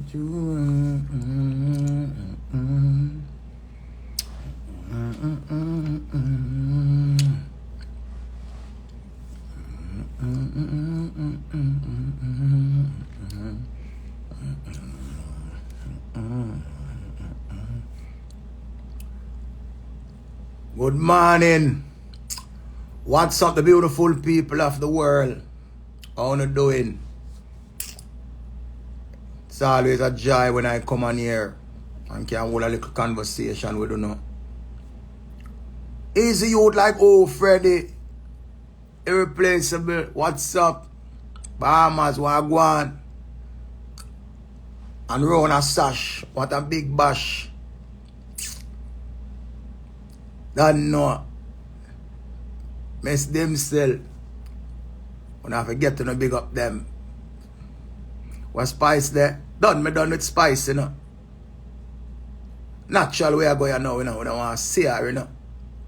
Good morning. What's up, the beautiful people of the world? How you doing? It's always a joy when I come on here and can hold a little conversation with you know. Easy youth like Freddy. Irreplaceable. What's up? Bahamas, Wagwan. And Rona Sash. What a big bash. Don't know. Miss themselves. When I forget to no big up them. What spice there? Done with spice, you know. Natural way I go, you know, we don't want to see her, you know.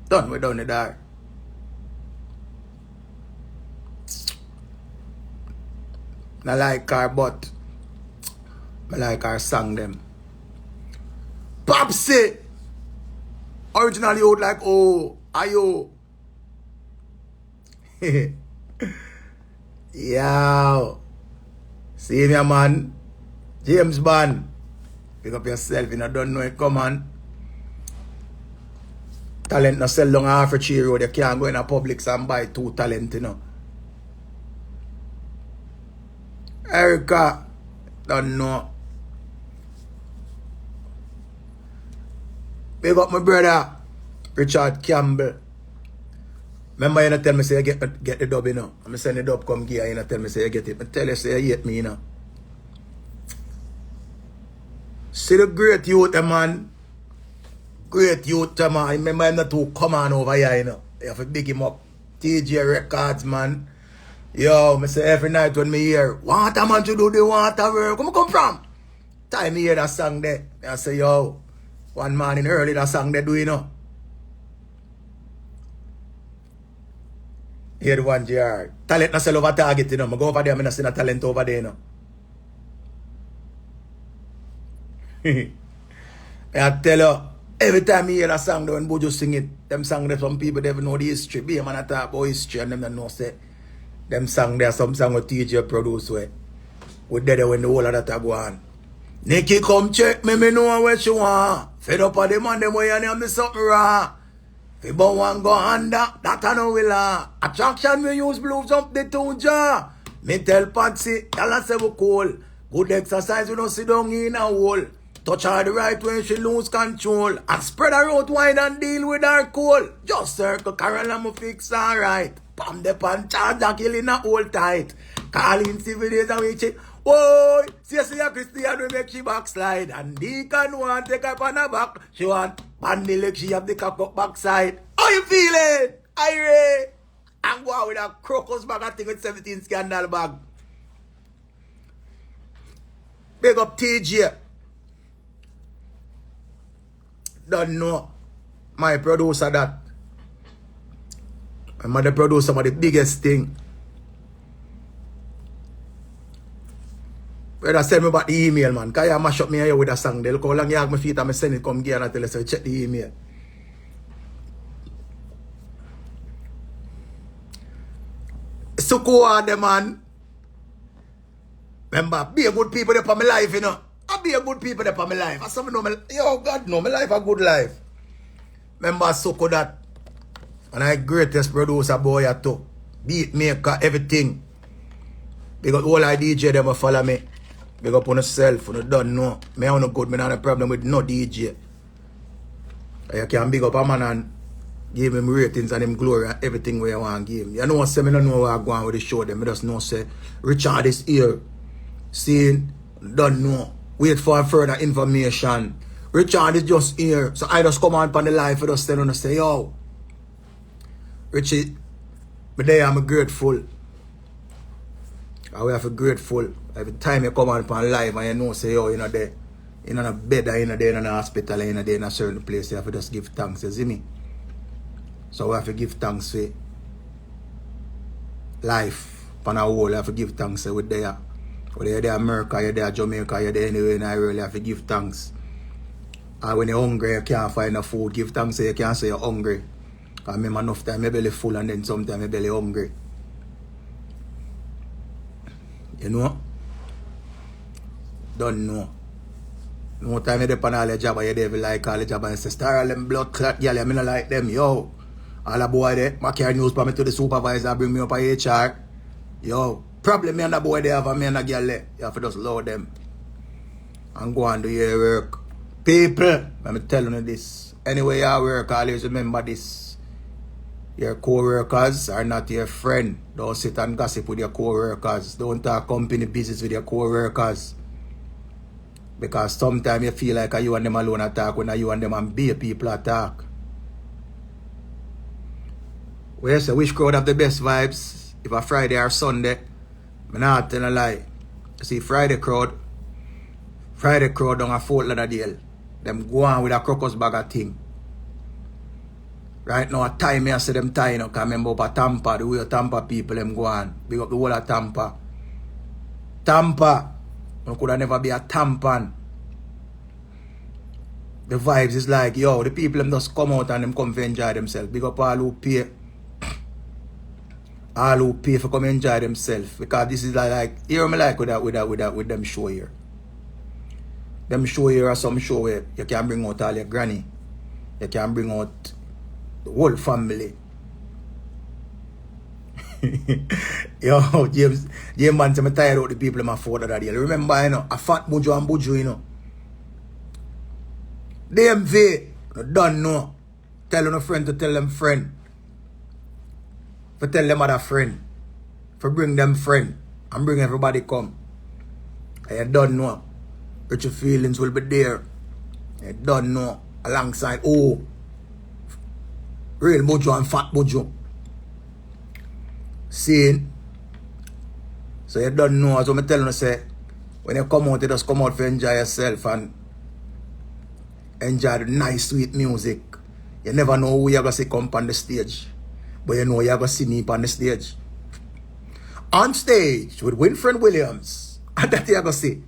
Done with there. I like her, but I like her song them. Popsy! Originally you would like, ayo. Yo. See me, man. James Bond. Pick up yourself, you know, don't know it, come on. Talent no sell down half a cheer road. You can't go in a Publix and buy 2 talent, you know. Erica, don't know. Big up my brother, Richard Campbell. Remember you not tell me say you get the dub, you know. I'm send the dub come here, you not tell me say you get it. I tell you say you hate me, you know. See the great youth, man. Great youth, man. I remember him not too come on over here, you know. You have to big him up. TJ Records, man. Yo, I say every night when me hear, water man to do the water work. Where come from? Time me hear that song there. I say, yo, one morning early that song they do, you know. Hear the one, JR. Talent not sell over Target, you know. I go over there, I not see no talent over there, you know. I tell you, every time you hear that song, when Bojo sing it, them song there, some people never know the history. Be a man that talk about history and them don't know, say, them song there, some song with TJ produce where. We dead when the whole of that go on. Nikki come check me know what she want. Fed up on them and them way and them do something wrong. If you want go under, that I know will attraction we use blues up the 2 jaw. Me tell Patsy, tell her say we cool. Good exercise we don't sit down in a hole. Touch her the right way she lose control. And spread her out wide and deal with her cool. Just circle Carol and me fix alright. Pam the pan charge and kill in a hole tight. Call in 7 days and we check. Oh, see a Christian will make she backslide. And Deacon want take up on her back. She want pan the leg, she have the cock up backside. How you feeling? Irate. And go out with a crocus bag, I think with 17 scandal bag. Big up TJ. Don't know. My producer that. I'm the producer of the biggest thing. Brother, send me back the email, man. Because you mash up me here with a song. They look how long you have my feet and I send it come here and I tell you, so check the email. So cool on them, man. Remember, be a good people there for my life, you know. I be a good people there for my life. I know my, yo, God know, my life a good life. Remember, Soko that. And I greatest producer boy at too. Beat maker, everything. Because all I DJ them will follow me. Big up on yourself, you don't know. Me have no good, me not a problem with no DJ. You can big up a man and give him ratings and him glory and everything where you want to give him. You know what, say me don't know what I go on with the show them. I just know say Richard is here. Seeing, don't know. Wait for further information. Richard is just here. So I just come on the live for just tell and say, yo, Richie, but there I'm grateful. I have to grateful. Every time you come on live and you know say, yo, you know there, you know in a bed, you know there in a hospital, you know there in a certain place, you have to just give thanks, you see me? So we have to give thanks for life. On a whole, you have to give thanks with there. Whether you're there America, you're there Jamaica, you're there anywhere, and I really have to give thanks. And when you're hungry, you can't find no food. Give thanks so you can't say you're hungry. Because I remember enough time my belly full and then sometimes my belly hungry. You know? Don't know. No time you depend on all the job and you devil like all the job and say, star all them blood clot girl, I mean like them, yo. All the boy there, I carry news for me to the supervisor, bring me up a HR. Yo, problem me and the boy there have a me and the girl there. You have to just load them. And go and do your work. People, let me tell you this. Anyway you work, always remember this. Your co-workers are not your friend. Don't sit and gossip with your co-workers. Don't talk company business with your co-workers. Because sometimes you feel like you and them alone attack when you and them and be people attack. Well, you say which crowd have the best vibes? If a Friday or Sunday, I'm not telling a lie. You see, Friday crowd down a Fort Lauderdale. Them go on with a crocus bag of thing. Right now, a time I see them tying up. I remember up a Tampa, the way Tampa people them go on. Big up the whole of Tampa. Tampa. You could have never be a tampan. The vibes is like, yo, the people them just come out and them come to enjoy themselves. Big up all who pay. All who pay for come enjoy themselves. Because this is like here me like with them show here. Them show here are some show where you can bring out all your granny. You can bring out the whole family. Yo, James man, I'm tired of the people in my father that day. Remember, you know, a fat bujo and bujo, you know. DMV, you don't know. Tell a friend to tell them friend. For tell them other friend. For bring them friend. And bring everybody come. And you don't know. But your feelings will be there. You don't know. Alongside, oh, real bujo and fat bujo. Seeing, so you don't know, as I'm telling you, say, when you come out, you just come out to enjoy yourself and enjoy the nice, sweet music. You never know who you're going to see come on the stage, but you know you're going to see me on the stage. On stage with Winfred Williams, and that you're going to see.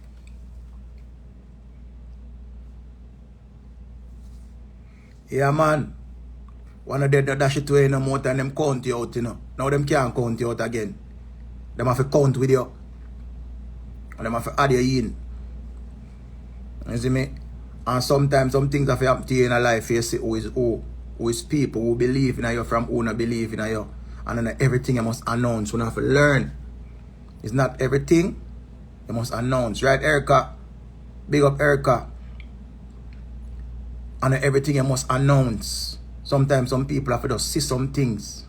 Yeah, man. One of them dash it away no more than them count you out, you know. Now them can't count you out again. Them have to count with you. And them have to add you in. You see me? And sometimes some things have to happen to you in a life. You see who is who. Who is people who believe in you from who not believe in you. And then everything you must announce. You have to learn. It's not everything you must announce. Right, Erica? Big up Erica. And everything you must announce. Sometimes some people have to just see some things.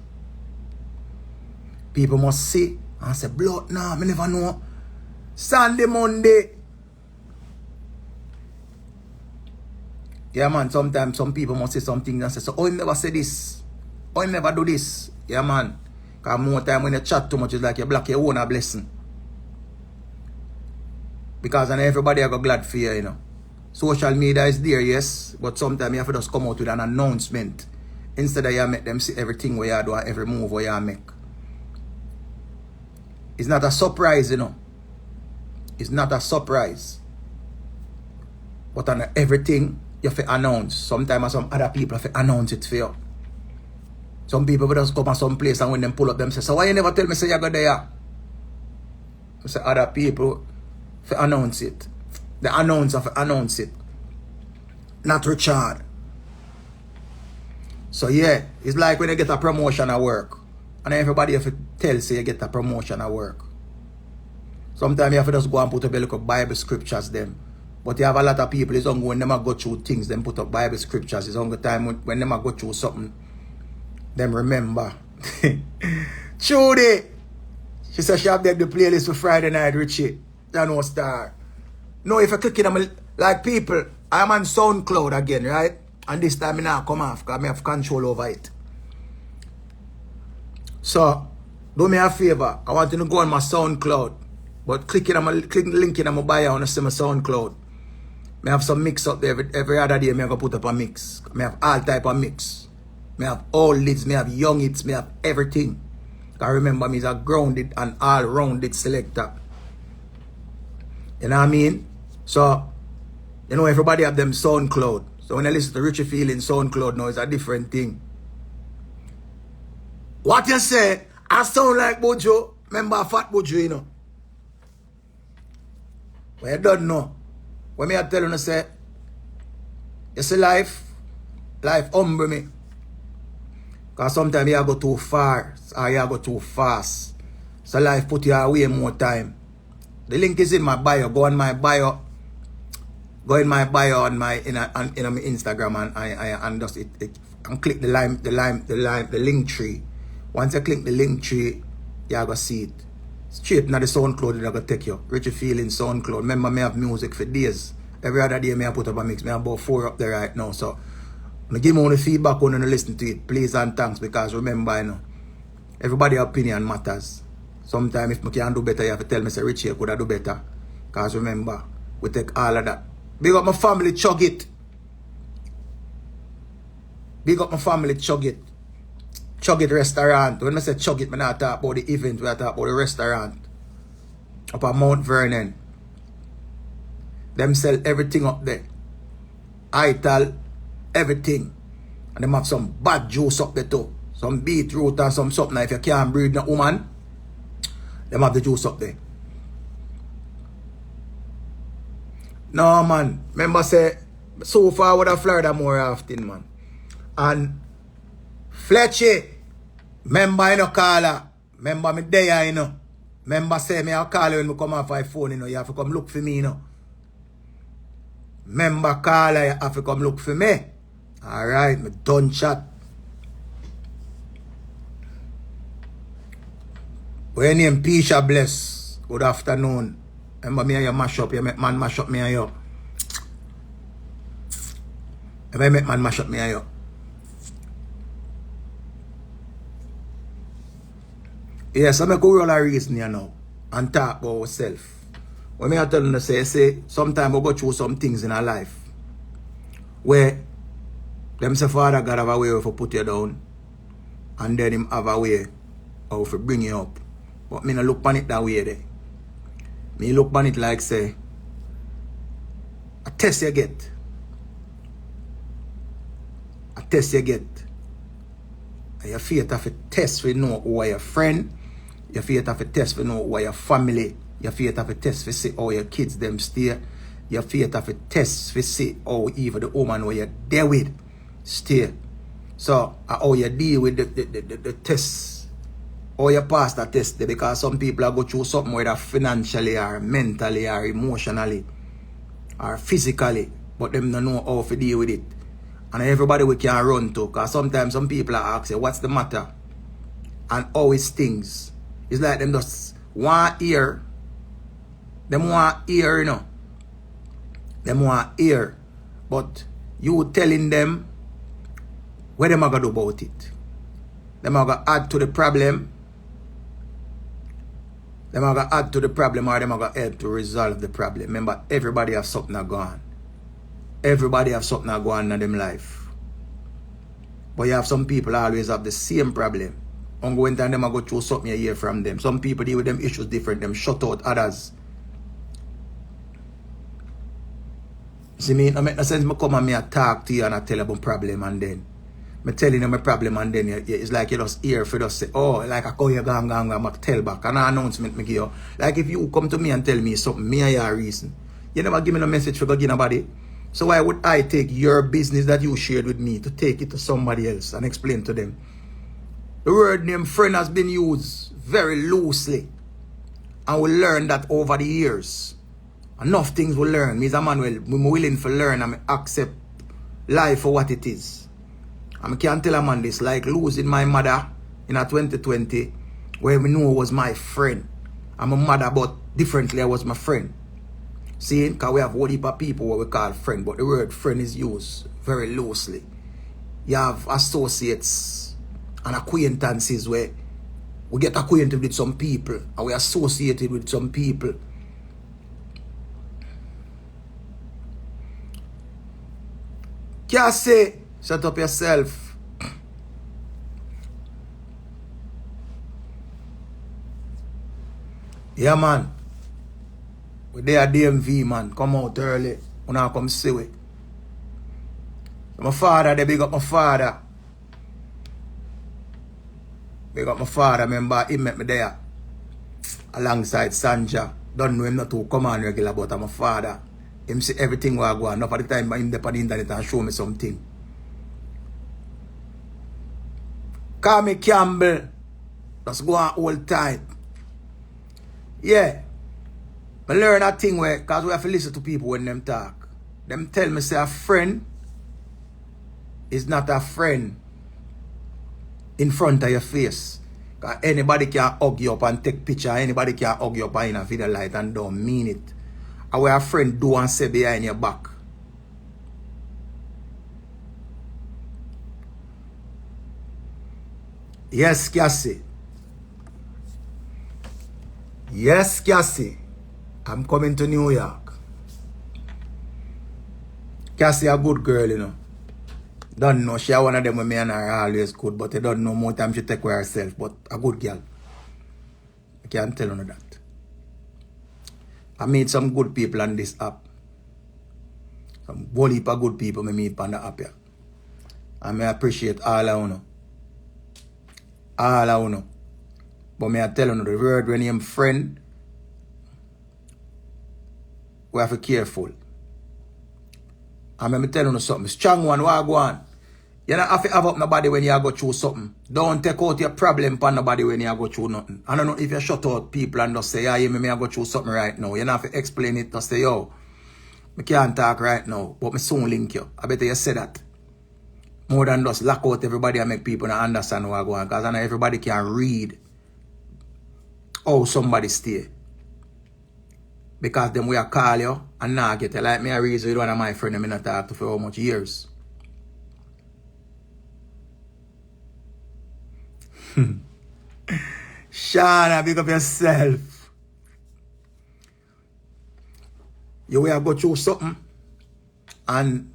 People must see and say, blood, nah, I never know. Sunday, Monday. Yeah, man, sometimes some people must say some things and say, so, oh, you never say this. Oh, you never do this. Yeah, man. Because more time when you chat too much, it's like you block your own a blessing. Because then everybody I got glad for you, you know. Social media is there, yes, but sometimes you have to just come out with an announcement. Instead of you make them see everything where you do and every move where you make. It's not a surprise, you know. It's not a surprise. But on everything, you have to announce. Sometimes some other people have to announce it for you. Some people will just come to some place and when them pull up, them say, so why you never tell me say you go there? I say other people have to announce it. The announcer have to announce it. Not Richard. So yeah, it's like when you get a promotion at work. And everybody have to tell say you get a promotion at work. Sometimes you have to just go and put up a look of Bible scriptures them. But you have a lot of people, it's only when them go through things, them put up Bible scriptures. It's only time when them go through something, them remember. Trudy! She said she have the playlist for Friday night, Richie. You know, star. No, if I click it, I'm like people, I'm on SoundCloud again, right? And this time I now come off because I have control over it. So, do me a favor. I want you to go on my SoundCloud. But click link in my bio on see my SoundCloud. I have some mix up there every other day. I have put up a mix. I have all type of mix. I have old hits, I have young hits, I have everything. I remember me is a grounded and all-rounded selector. You know what I mean? So, you know, everybody have them SoundCloud. So when I listen to Richie Feeling SoundCloud now, it's a different thing. What you say, I sound like Bojo. Remember Fat Bojo, you know. But you don't know. When me I tell you, say, you see life humble me. Because sometimes you go too far or you go too fast. So life put you away more time. The link is in my bio. Go on my bio. Go in my bio on my my Instagram and just and click the link tree. Once you click the link tree, you go see it. Straight now the SoundCloud that go take you. Richie Feeling SoundCloud. Remember me have music for days. Every other day me I put up a mix. Me have about 4 up there right now. So when you give me the feedback when you listen to it, please and thanks, because remember, you know, everybody's opinion matters. Sometimes if I can do better, you have to tell me, say, Richie, I could have do better. Because remember, we take all of that. Big up my family, chug it. Big up my family, chug it. Chug it restaurant. When I say chug it, I not talk about the event, I talk about the restaurant. Up at Mount Vernon. Them sell everything up there. Ital, everything. And them have some bad juice up there too. Some beetroot and some something. If you can't breed no woman, them have the juice up there. No, man. Remember say, so far with Florida more often, man. And Fletchy, remember, you know, caller. Remember me there, you know. Remember say me I'll call you when me come off my phone, you know. You have to come look for me, you know. Remember caller, you have to come look for me. Alright, me done chat. When your name Pisha Bless, good afternoon. Remember me and you mash up, you make man mash up me and you. Remember make man mash up me and you. Yes, I make a roll of reason here now and talk about ourselves. When I tell you, say, sometimes we go through some things in our life where them say Father God have a way of put you down and then him have a way of bring you up. But me no look on it that way there. Me look on it like say a test you get. A test you get. And your faith have a test for know who are your friend. Your faith have a test for know who are your family. Your faith have a test for see how your kids them stay. Your faith have a test for see how even the woman where you're there with stay. So how you deal with the tests. How you pass that test there, because some people are go through something whether financially or mentally or emotionally or physically, but them don't know how to deal with it. And everybody we can run to, because sometimes some people are asking, what's the matter? And always things. It's like them just want ear. Them want ear, you know. Them want ear. But you telling them what them are going to do about it. Them are going to add to the problem. Them are going to add to the problem, or them are going to help to resolve the problem. Remember, everybody have something that go on. Everybody have something that go on in them life. But you have some people always have the same problem. Ongoing time them go through something you hear from them. Some people deal with them issues different. Them shut out others. See me, it make no sense me come and me a talk to you and I tell you about problem and then me telling you my problem and then it's like you just hear for just say, oh, like I call you gang, I tell back. And an announcement me give you. Like if you come to me and tell me something, me and your reason. You never give me no message for go give nobody. So why would I take your business that you shared with me to take it to somebody else and explain to them? The word name friend has been used very loosely. And we learned that over the years. Enough things we learn. Me as a man, I'm willing to learn and accept life for what it is. And I can't tell a man this, like losing my mother in a 2020, where we knew was my friend. I'm a mother, but differently I was my friend. See, because we have one heap of people what we call friend, but the word friend is used very loosely. You have associates and acquaintances where we get acquainted with some people and we associated with some people. Can't say, shut up yourself. Yeah, man. We there DMV, man. Come out early. When I come see it. My father, they big up my father. Big up my father. Remember, he met me there. Alongside Sanja. Don't know him not to come on regular, but I'm my father. Him see everything where I go. Enough of the time, him there on the internet and show me something. Call me Campbell. Just go on hold tight. Yeah. I learn a thing where, because we have to listen to people when them talk. Them tell me say a friend is not a friend in front of your face. Because anybody can hug you up and take picture. Anybody can hug you up in a video light and don't mean it. And what a friend do and say behind your back. Yes, Cassie. Yes, Cassie. I'm coming to New York. Cassie a good girl, you know. Don't know. She one of them with me and her are always good, but I don't know more time she take care of herself. But a good girl. I can't tell you that. I meet some good people on this app. Some whole heap of good people I meet on the app here. And I appreciate all of you. All of you. But I tell you the word when you're friend, we have to be careful. And I'm telling you something. Strong one, what go on? You don't have to have up nobody when you go through something. Don't take out your problem for nobody when you go through nothing. I don't know if you shut out people and just say, yeah, me go through something right now. You don't have to explain it. Just say, yo, I can't talk right now, but I soon link you. I better you say that. More than just lock out everybody and make people not understand what go on. Because I know everybody can read how somebody stay. Because them we are call you and now get you. Like me, I reason with one of my friends I not talk to for how much years. Shana, pick up yourself. You will go through something and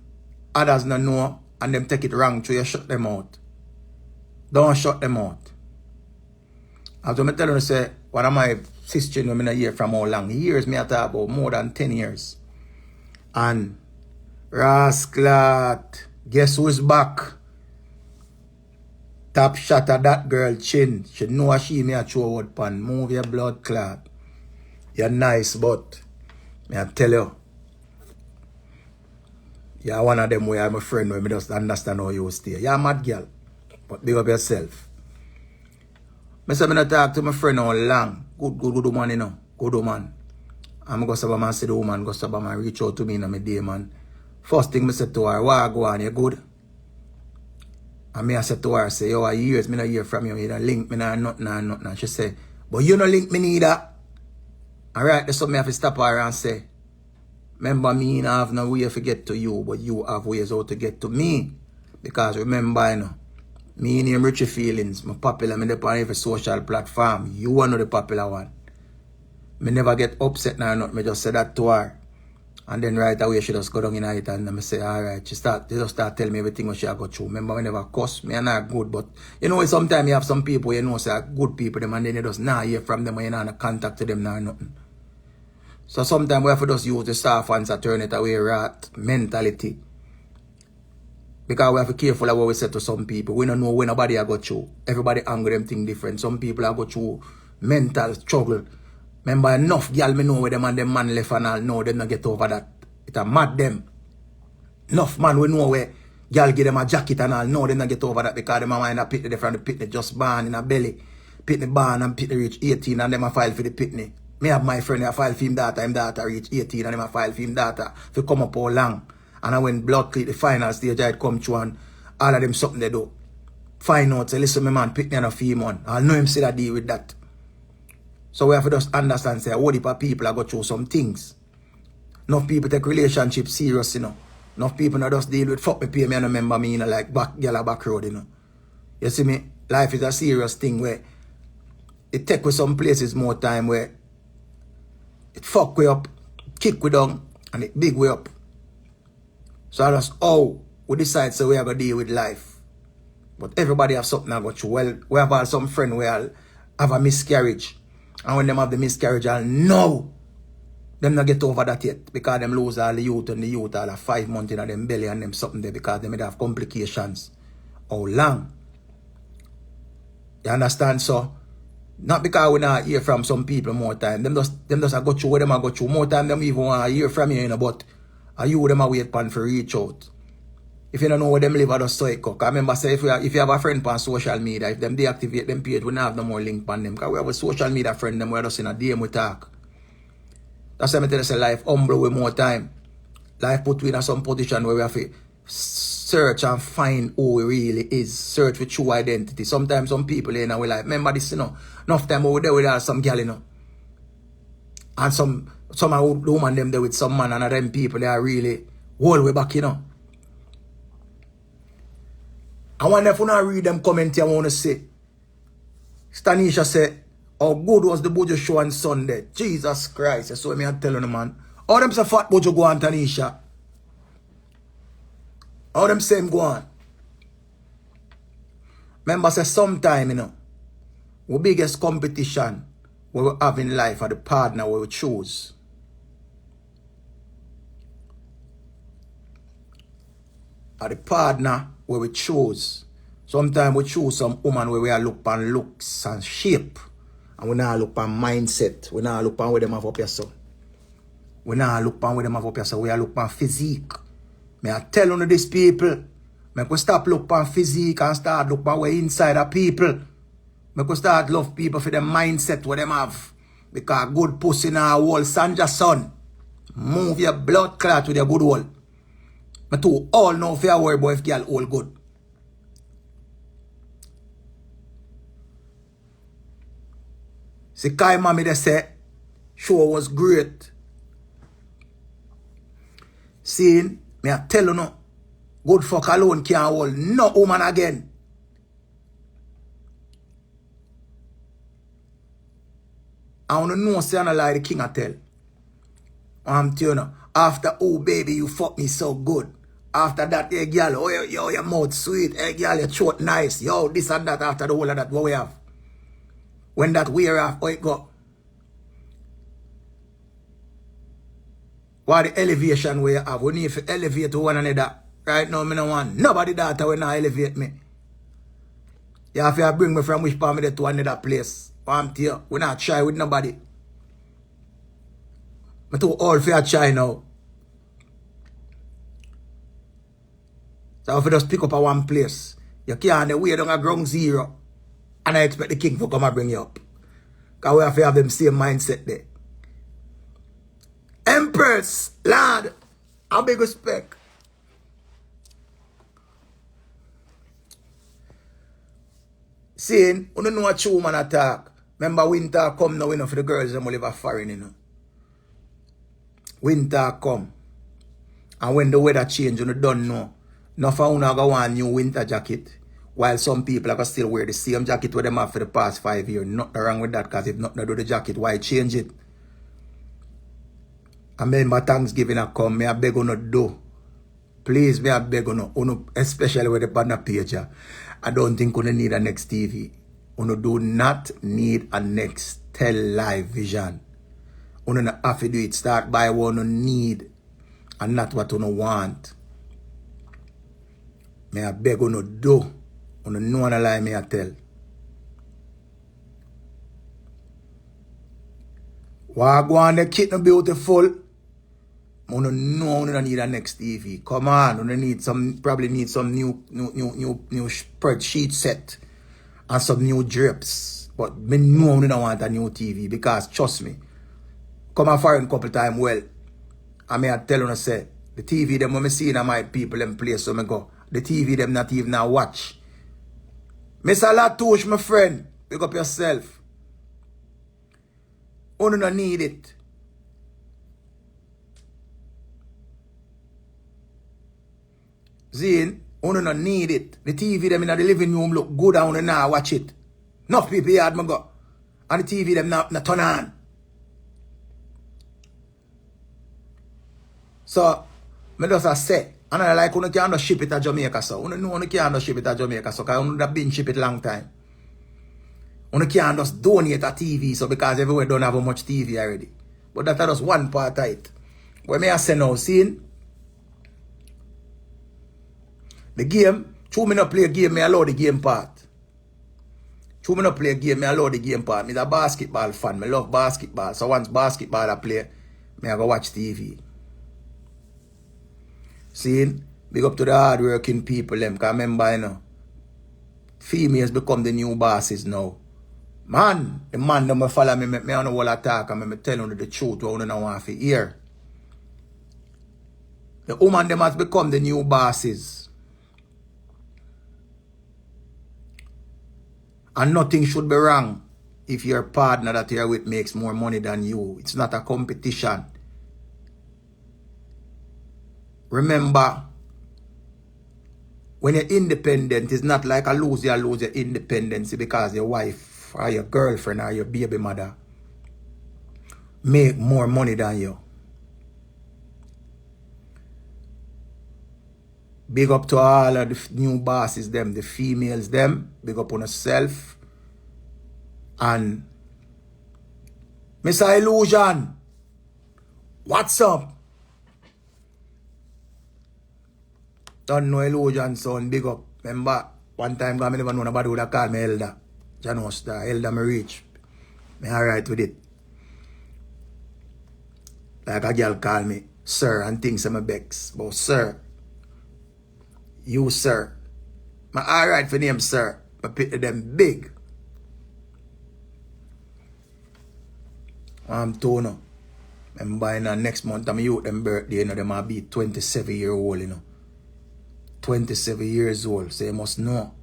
others not know and them take it wrong, so you shut them out. Don't shut them out. As I tell you, say, one of my sisters when I hear from how long years, me I talk about more than 10 years. And Rasclat, guess who's back? Top shot of that girl chin. She know she me a throw out pan. Move your blood clot. You're nice, but me I tell you, you're one of them where I'm a friend where me just understand how you stay. You're a mad girl, but big up yourself. I say I not talk to my friend all long. Good woman, you know. Good woman. I'm going to say man see the woman, go to man reach out to me in my day, man. First thing I said to her, why go on, you good? And me I said to her, say, yo, years me not hear from you, you don't link me nothing. And she say, but you don't link me neither. Alright, that's what me have to stop her and say, remember me, I have no way to get to you, but you have ways how to get to me. Because remember, you know, me and him Richie Feelings, my popular, me on every social platform. You are not the popular one. Me never get upset now, not me just say that to her. And then right away she just go down in it and I say, alright, she just start telling me everything what she go through. Remember, we never cuss, me and not good, but you know, sometimes you have some people, you know, say good people, them, and then you just hear from them, and you not contact to them, nothing. So sometimes we have to just use the staff and turn it away, rat mentality. Because we have to be careful of what we say to some people. We don't know when nobody go through. Everybody angry them thing different. Some people go through mental struggle. Remember enough girl me know where them and them man left and all know them not get over that. It a mad them. Enough man we know where girl give them a jacket and all know them not get over that because them a mind a pitney from the pitney just born in a belly. Pitney born and pitney reach 18 and them a file for the pitney. Me have my friend a file for him daughter reach 18 and them a file for him daughter for come up all long. And when blood clear the final stage I come through and all of them something they do. Find out, say, listen, my man, pick me on a fee, man. I'll know him say that deal with that. So we have to just understand, say, what if people are go through some things. Enough people take relationships serious, you know. Enough people not just deal with fuck me, pay me and remember me, you know, like back road, you know. You see me? Life is a serious thing where it take with some places more time where it fuck way up, kick we down, and it big way up. So that's how we decide so we are going to deal with life. But everybody have something to go through. Well, we have had some friend where have a miscarriage. And when them have the miscarriage, I'll know Them not get over that yet because them lose all the youth and the youth all have 5 months in them belly and them something there because they may have complications. How long? You understand? So, not because we not hear from some people more time. Them just go through what them a go through. More time them even want to hear from you, but you them a wait pan for reach out. If you don't know where them live, I just say it. Cause remember, say if you have a friend on social media, if them deactivate them page, we don't have no more link on them. Because we have a social media friend, them we're just in a DM we talk. That's why I tell you, say life humble with more time. Life put we in some position where we have to search and find who we really is. Search for true identity. Sometimes some people, you know, we like, remember this, you know, enough time over there with some gal, you know. And some woman them there with some man, and them people, they are really whole way back, you know. I wonder if you not read them comment I want to say. Stanisha said, how good was the Bojo show on Sunday? Jesus Christ. That's what I'm telling you, man. How them say fat Bojo go on, Tanisha? How them same go on? Remember, say sometime, you know, our biggest competition we will have in life are the partner we will choose. Are the partner where we choose. Sometimes we choose some woman where we are look on looks and shape. And we not look on mindset. We not look on where them have up here so. We not look on where them have up here so. We are look on physique. May I tell you these people, make we stop look on physique and start look on where inside of people. Make we start love people for the mindset where them have. Because good pussy in our wall, Sanja son. Move your blood clot with your good wall. But to all know if you worry boy if girl all good. See, Kai mommy they say, show was great. Seeing, me I tell you no, good fuck alone can't hold no woman again. I want to know, say I don't lie the king I tell. I'm telling you, after, oh baby, you fuck me so good. After that, hey girl, oh yo, your mouth sweet. Hey girl, your throat nice. Yo, this and that, after the whole of that, what we have. When that wear off, oh it go. What the elevation we have? We need to elevate to one another. Right now, I don't want nobody that will not elevate me. You have to bring me from which part me to another place. I'm telling you, we not try with nobody. I'm too old for try now. So if you just pick up at one place, you can't wait on a ground zero. And I expect the king to come and bring you up. Because we have to have them same mindset there. Empress, lad, a big respect. Saying, you don't know what true man attack. Remember winter come now, you know, for the girls that live foreign, you know. Winter come. And when the weather change, you don't know. Now for you go want a new winter jacket. While some people are still wear the same jacket where them have for the past 5 years. Nothing wrong with that, because if nothing to do the jacket, why change it? I remember Thanksgiving I come, me I beg on do. Please, me I beg on, especially with the partner page. I don't think you need a next TV. You do not need a next live vision. You don't have to do it. Start by what you need and not what you want. Me I beg on do. You know what I lie me I tell. Why go on the kid no beautiful? You know you don't need a next TV. Come on, you need some, probably need some new spreadsheet set and some new drips. But me know you don't want a new TV because trust me, come a foreign couple times well. I may tell you say the TV them when me see in my people them place so me go. The TV them not even now watch. Mr. Latouche, my friend, pick up yourself. You don't need it. Zine, you don't need it. The TV them in the living room look good and you now watch it. Enough people here me go. And the TV them not turn on. So, me just say, and I like you can't ship it to Jamaica so. You know you can't ship it to Jamaica so because you have been ship it long time. You can't just donate a TV so because everywhere don't have much TV already. But that is just one part of it. When me I say now, seeing the game, true me not play a game, me allow the game part. True me not play a game, me allow the game part. Me a basketball fan, me love basketball. So once basketball I play, me I go watch TV. Seeing, big up to the hard-working people, them. Because remember, you know, females become the new bosses now. Man, the man don't follow me, me on the whole attack, and me tell you the truth, what you don't want to hear. The woman, them has become the new bosses. And nothing should be wrong if your partner that you're with makes more money than you. It's not a competition. Remember, when you're independent, it's not like you lose your independence because your wife or your girlfriend or your baby mother make more money than you. Big up to all of the new bosses, them, the females, them. Big up on yourself. And Mr. Illusion, what's up? Don't know Illusion, son, big up. Remember, one time I never know nobody would have called me Elder. Janos, the Elder me reach. Me alright with it. Like a girl call me sir and things I'm a bex. But sir, you sir. I'm alright for name sir. I picture them big. I'm Tono. I'm buying next month I'm youth them birthday, you know, them might be 27-year-old, you know. 27 years old, so you must know.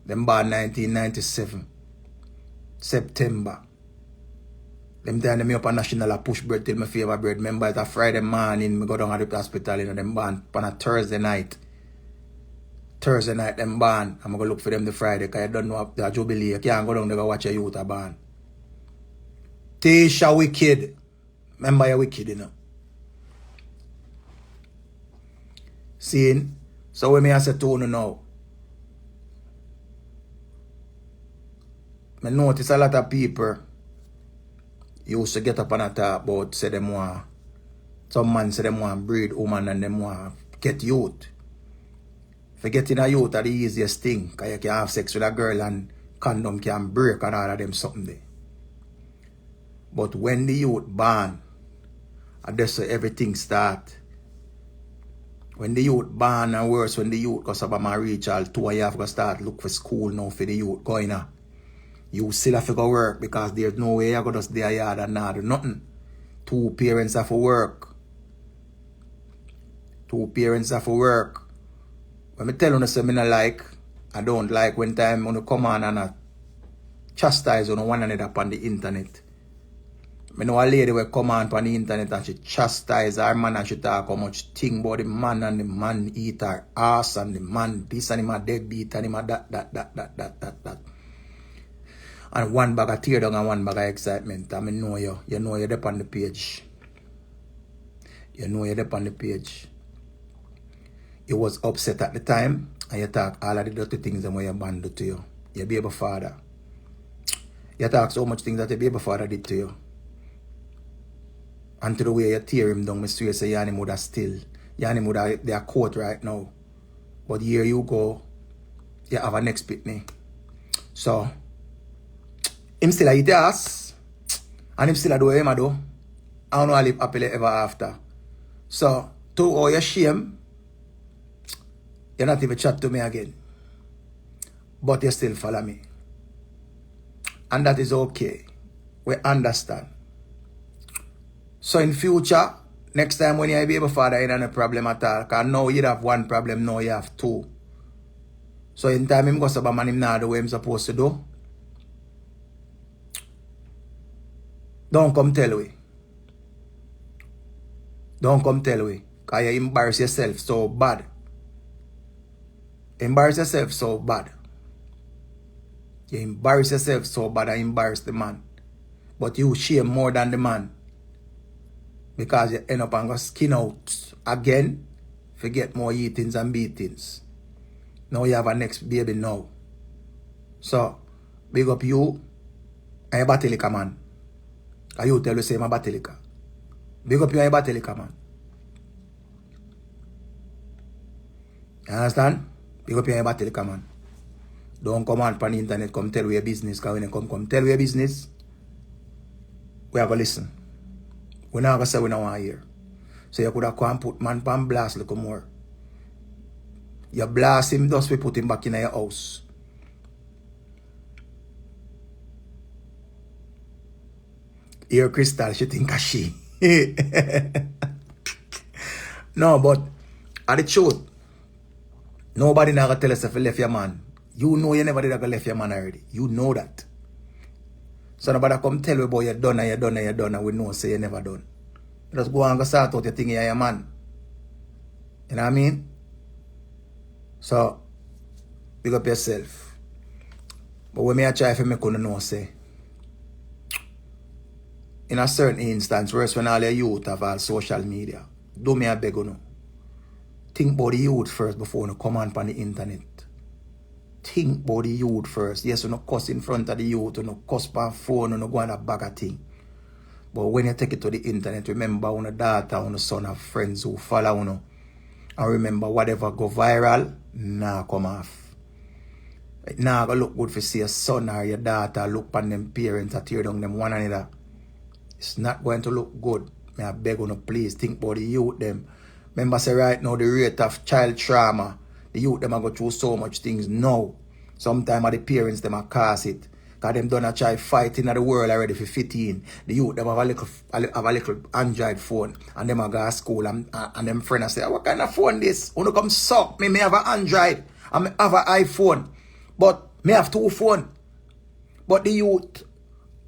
Them born 1997. September. Them time me up a national a push bread till my favorite bread. Remember it's a Friday morning, me go down at the hospital, you know, them born on a Thursday night. Thursday night them born. I'm gonna look for them the Friday, because I don't know the Jubilee. You can't go down there and watch a youth a born. Tisha wicked. Remember you're wicked, you know. Seeing? So when me I say to you now, I notice a lot of people used to get up and talk about, say them want, some man say them want breed woman and them want get youth. Forgetting a youth are the easiest thing, because you can have sex with a girl and condom can break and all of them something there. But when the youth born, and that's how everything start. When the youth born and worse, when the youth goes up and reach all 2 and you have to start look for school now for the youth going on. You still have to go work because there's no way you're going to stay a yard and not do nothing. 2 parents have to work. 2 parents have to work. When I tell you something I don't like when time when you come on and I chastise on one another upon the internet. I know a lady will come on the internet and she chastise her man and she talk how much thing about the man and the man eat her ass and the man this and him a deadbeat and him a that. And one bag of tear down and one bag of excitement. I mean, know you. You know you're up on the page. You know you're up on the page. You was upset at the time and you talk all of the dirty things that your man do to you. Your baby father. You talk so much things that your baby father did to you. And to the way you tear him down, I swear say Yanni would have still. Yanni would have their court right now. But here you go. You have a next pitney. So, him still a eat ass. And him still a do what him a do. I don't know how live happily ever after. So, to all your shame, you're not even chat to me again. But you still follow me. And that is okay. We understand. So in future, next time when you have a baby father, you don't have a problem at all. Because now you have one problem, now you have 2. So in time him go to man him not do what him supposed to do. Don't come tell me. Don't come tell me. Because you embarrass yourself so bad. Embarrass yourself so bad. You embarrass yourself so bad and embarrass the man. But you shame more than the man. Because you end up and go skin out again. Forget more eatings and beatings. Now you have a next baby now. So, big up you and your Batilica man. And you tell you say my Batilica. Big up your Batelica, man. You understand? Big up your Batelica, man. Don't come on the internet, come tell your business, because when you come tell your business, we have to listen. We're not going to say we don't want to hear. So you could have come and put man pan blast a little more. You blast him, thus we put him back in your house. Here Crystal, she think of she. No, but at the truth, nobody now gonna tell us if you left your man. You know you never did have left your man already. You know that. So nobody come tell you about you done and you done and you done and we know say you never done. Just go and go start out your thing here, your man. You know what I mean? So, big up yourself. But when I try to make you know, say, in a certain instance, worse when all your youth have all social media, do me a beg you know. Think about the youth first before you come on the internet. Think about the youth first. Yes, you no cuss in front of the youth, you no cuss on phone, you no go on a bag of thing. But when you take it to the internet, remember your daughter, your son have friends who follow you. And remember, whatever go viral, nah come off. It nah go look good for see your son or your daughter look on them parents and tear down them one another. It's not going to look good. May I beg you, please think about the youth them. Remember, say right now, the rate of child trauma, the youth them are go through so much things now. Sometimes the parents them are cause it. Because them done a child fighting in the world already for 15. The youth them have a little Android phone. And them a go to school and them friends say, what kind of phone this? Wanna come suck me? Me have an Android. And me have an iPhone. But me have 2 phones. But the youth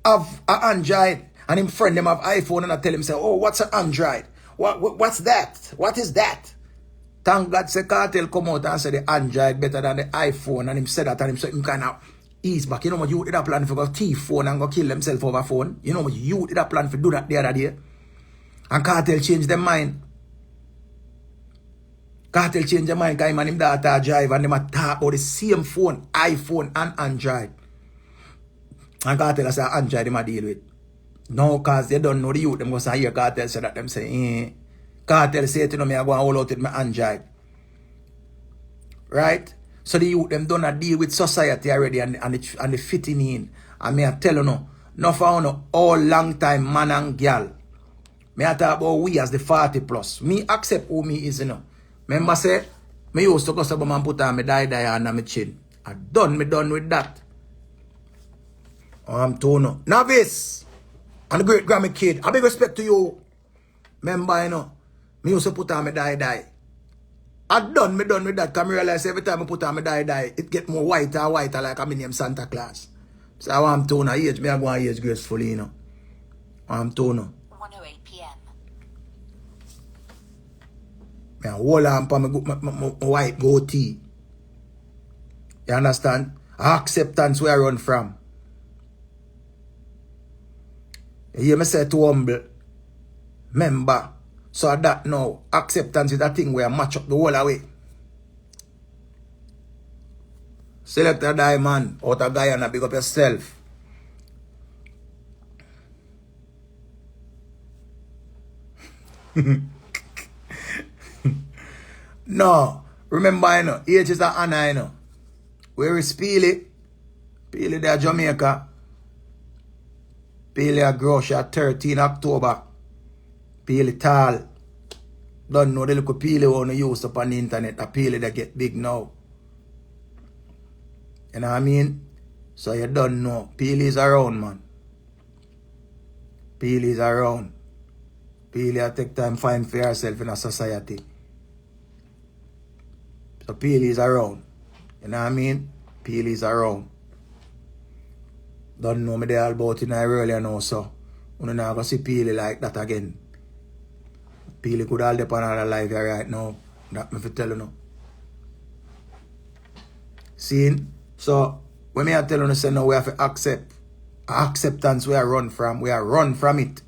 have an Android. And him friend them have iPhone and I tell him, say, oh, what's an Android? What's that? What is that? Thank God say Cartel come out and say the Android better than the iPhone. And him said that and him said him kind of ease back. You know what you did a plan for go thief phone and go kill themselves over phone? You know what you did a plan for do that the other day? And Cartel change their mind. Cartel change their mind because him and him daughter drive and them a talk about the same phone, iPhone and Android. And Cartel say Android them a deal with. No, cause they don't know the youth, them go say hear Cartel say that them say, Cartel say to me I go and hold out with my Android. Right? So the youth them don't a deal with society already and the fitting in. And me I tell you no for no all long time man and girl. Me I talk about we as the 40 plus. Me accept who me is, you know. Remember say, me used to go to and put on me die under my chin. I done with that. I'm Tono. Novice! And the great Grammy kid, a big respect to you. Remember, you know, me used to put on me die. I done with that, because I realize every time I put on me die, it get more whiter like I'm in Santa Claus. So I want to age, me I go and age gracefully, you know. I'm Tono. 1:08 p.m. Me hold on for my white goatee. You understand? Acceptance where I run from. You hear me say to humble. Remember. So that now, acceptance is that thing where I match up the whole away. Select a diamond out of Guyana, big up yourself. No, remember, you know, age is an honor, you know. Where is Peely? Peely there, Jamaica. Peely grow, she at 13 October. Peely tall. Don't know the little Peely one use up on the internet. A Peely that get big now. You know what I mean? So you don't know. Peely is around, man. Peely is around. Peely will take time find for yourself in a society. So Peely is around. You know what I mean? Peely is around. Don't know me there all about it earlier now, so you not go see Peely like that again. Peely could all depend on another life here right now. That me for tell you now. See? So when me I tell you say now we have to accept. Acceptance we are run from. We are run from it.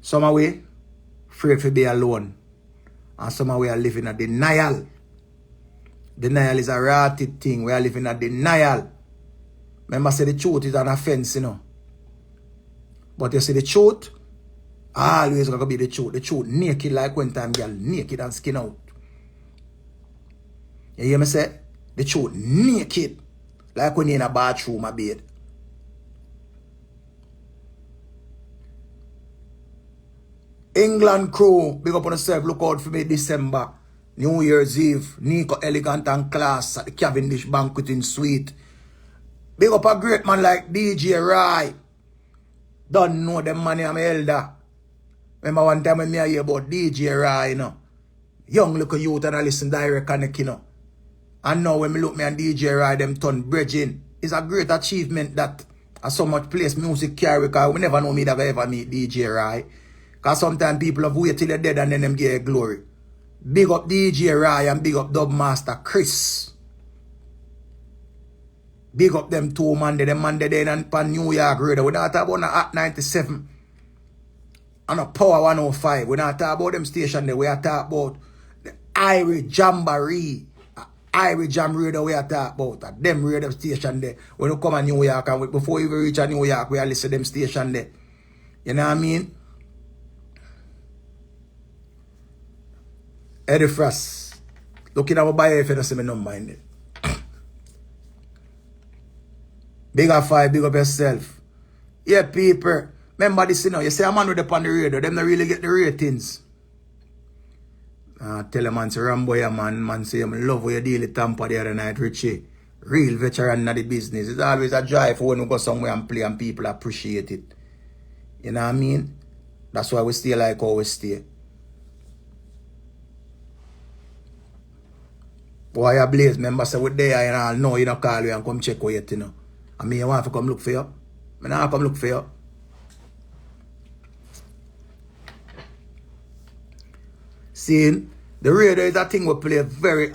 Some of we afraid to be alone. And some of we are living a denial. Denial is a rotted thing. We are living a denial. Remember, say the truth is an offense, you know. But you see the truth, Always gonna be the truth. The truth naked like when time girl naked and skin out. You hear me say? The truth naked like when you're in a bathroom a bed. England crew, big up on yourself, look out for me December. New Year's Eve, Nico Elegant and Class at the Cavendish Banqueting Suite. Big up a great man like DJ Rai. Don't know them man, I'm elder. Remember one time when I hear about DJ Rai, you know. Young little youth and I listen direct connect, you know. And now when me look me and DJ Rai, them turn bridging. It's a great achievement that so much place music carry, because we never know me that I ever meet DJ Rai. Because sometimes people have wait till they're dead and then them get glory. Big up DJ Rai and big up Dub Master Chris. Big up them two man, them man they in pan New York radio. We not talk about the Act 97 and a Power 105. We not talk about them station there. We are talk about the Irish Jamboree. Irish Jam radio we are talk about. Them radio station there. When you come to New York and before we even reach a New York, we are listen to them station there. You know what I mean? Eddie Frost. Looking at my bio if you don't see me number in it. Big up five, big up yourself. Yeah, people. Remember this, you know, you say a man with up on the radio, them don't really get the ratings. Tell a man, say Rambo, yeah, man say, I love what you deal with Tampa the other night, Richie. Real veteran of the business. It's always a drive for when we go somewhere and play and people appreciate it. You know what I mean? That's why we stay like how we stay. Boy, I blaze, member say we there and all know you don't call you and come check you yet, you know. I mean, you want to come look for you? I not come look for you. Seeing, the radio is a thing we play a very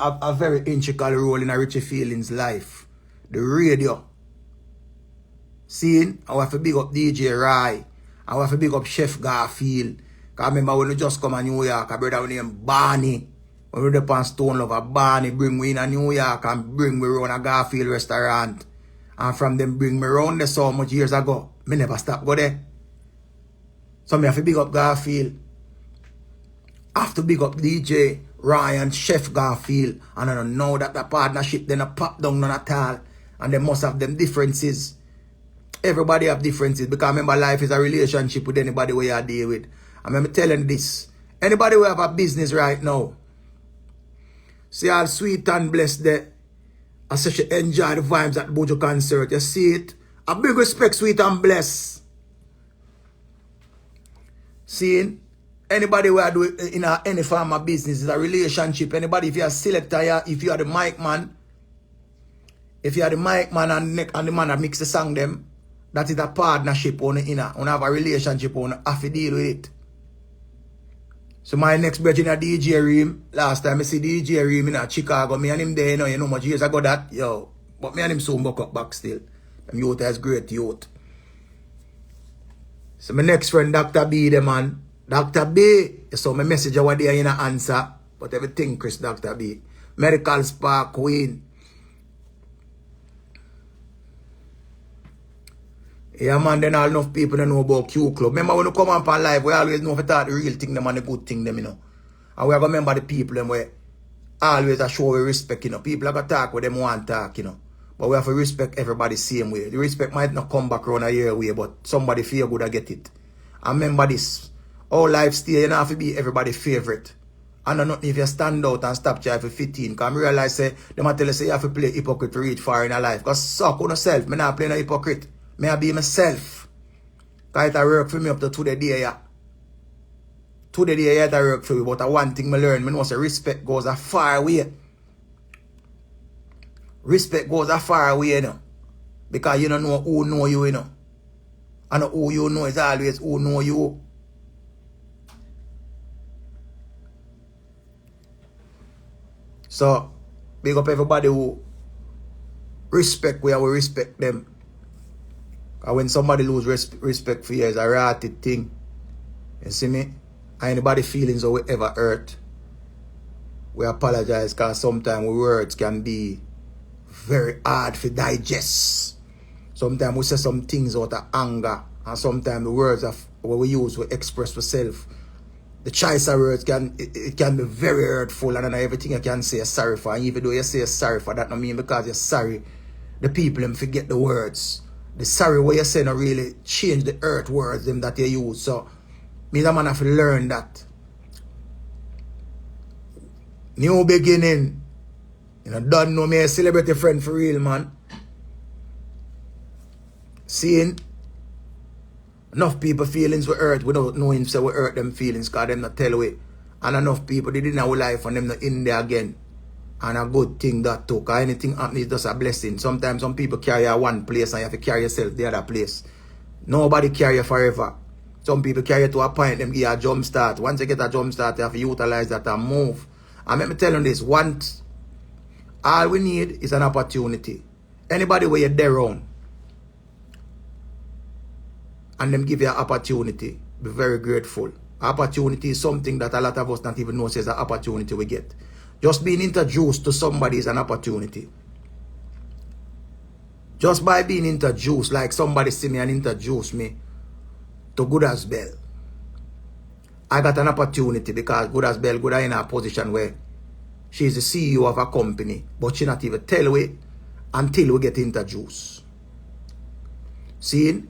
integral role in a Richie Feelings life. The radio. Seeing, I have to big up DJ Rai. I have to big up Chef Garfield. Because I remember when we just come to New York, a brother named Barney. When we were on Stone Lover, Barney bring me in a New York and bring me around a Garfield restaurant. And from them bring me around there so much years ago. Me never stop go there. So me have to big up Garfield. I have to big up DJ Ryan, Chef Garfield. And I don't know that the partnership then a pop down none at all. And they must have them differences. Everybody have differences. Because remember life is a relationship with anybody where you deal with. I remember telling this. Anybody who have a business right now. See all sweet and blessed there. I say you enjoy the vibes at the Bojo concert. You see it? A big respect, sweet and blessed. Seeing? Anybody who do it in any form of business is a relationship. Anybody, if you're a selector, if you are the mic man, if you are the mic man and the man that mix the song them, that is a partnership on the inner. On have a relationship on have to deal with it. So my next brethren a DJ Reem. Last time I see DJ Reem in Chicago. Me and him there, you know much years ago that. Yo. But me and him soon buck up back still. Them youth is great youth. So my next friend, Dr. B, the man. Dr. B, you saw my message over there in an answer. But everything, Chris, Dr. B. Medical Spa Queen. Yeah, man, then all enough people don't know about Q Club. Remember when you come up on live, we always know if you talk the real thing them and the good thing them, you know. And we are going to remember the people them where always a show we respect, you know. People are going to talk what them want to talk, you know. But we have to respect everybody same way. The respect might not come back around a year way, but somebody feel good to get it. And remember this. Our life stay, you don't have to be everybody's favorite. And not if you stand out and stop trying for 15. Because I realize say, they might tell you say you have to play hypocrite to reach far in your life. Because suck on yourself, I'm not playing a hypocrite. May I be myself. Because it work for me up to today day, yeah. Today day, yeah, it work for me. But one thing I learn, I know say respect goes a far away. Respect goes a far away, you know. Because you don't know who know you, you know. And who you know is always who know you. So, big up everybody who respect where we respect them. And when somebody lose respect for you, it's a rotted thing. You see me? And anybody feelings or we ever hurt, we apologize because sometimes words can be very hard to digest. Sometimes we say some things out of anger And sometimes the words of what we use we express ourselves. The choice of words can be very hurtful, and then everything you can say sorry for. And even though you say sorry for that, no mean because you're sorry, the people them forget the words. The sorry what you say not really change the hurt words them that you use. So me the man have to learn that. New beginning. You know, don't know me a celebrity friend for real, man. Seeing enough people feelings were hurt without knowing so we hurt them feelings because them not tell we. And enough people they didn't have a life and them not in there again. And a good thing that too. Because anything happen is just a blessing. Sometimes some people carry you one place and you have to carry yourself the other place. Nobody carry you forever. Some people carry you to a point, them give you a jump start. Once you get a jump start, you have to utilize that and move. And let me tell you this, all we need is an opportunity. Anybody where you're there on and them give you an opportunity, be very grateful. Opportunity is something that a lot of us don't even know is an opportunity we get. Just being introduced to somebody is an opportunity. Just by being introduced, like somebody see me and introduce me to Good as Bell. I got an opportunity because Good as Bell in a position where she's the CEO of a company, but she not even tell we until we get introduced. See?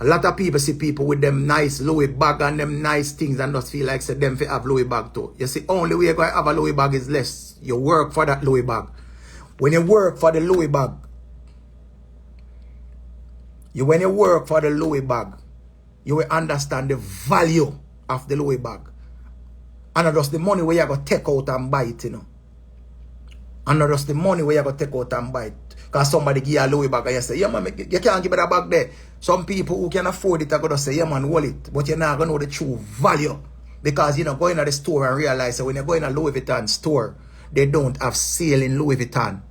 A lot of people see people with them nice Louis bag and them nice things and just feel like say them fi have Louis bag too. You see, only way you're going to have a Louis bag is less. You work for that Louis bag. When you work for the Louis bag, you will understand the value of the Louis bag. And not just the money where you going to take out and buy it, you know. And not just the money where you going to take out and buy it. Because somebody give you a Louis bag and you say, yeah man, you can't give me that bag there. Some people who can afford it are going to say, yeah man, hold it. But you're not going to know the true value. Because you know, going to the store and realize that when you go in a Louis Vuitton store, they don't have sale in Louis Vuitton.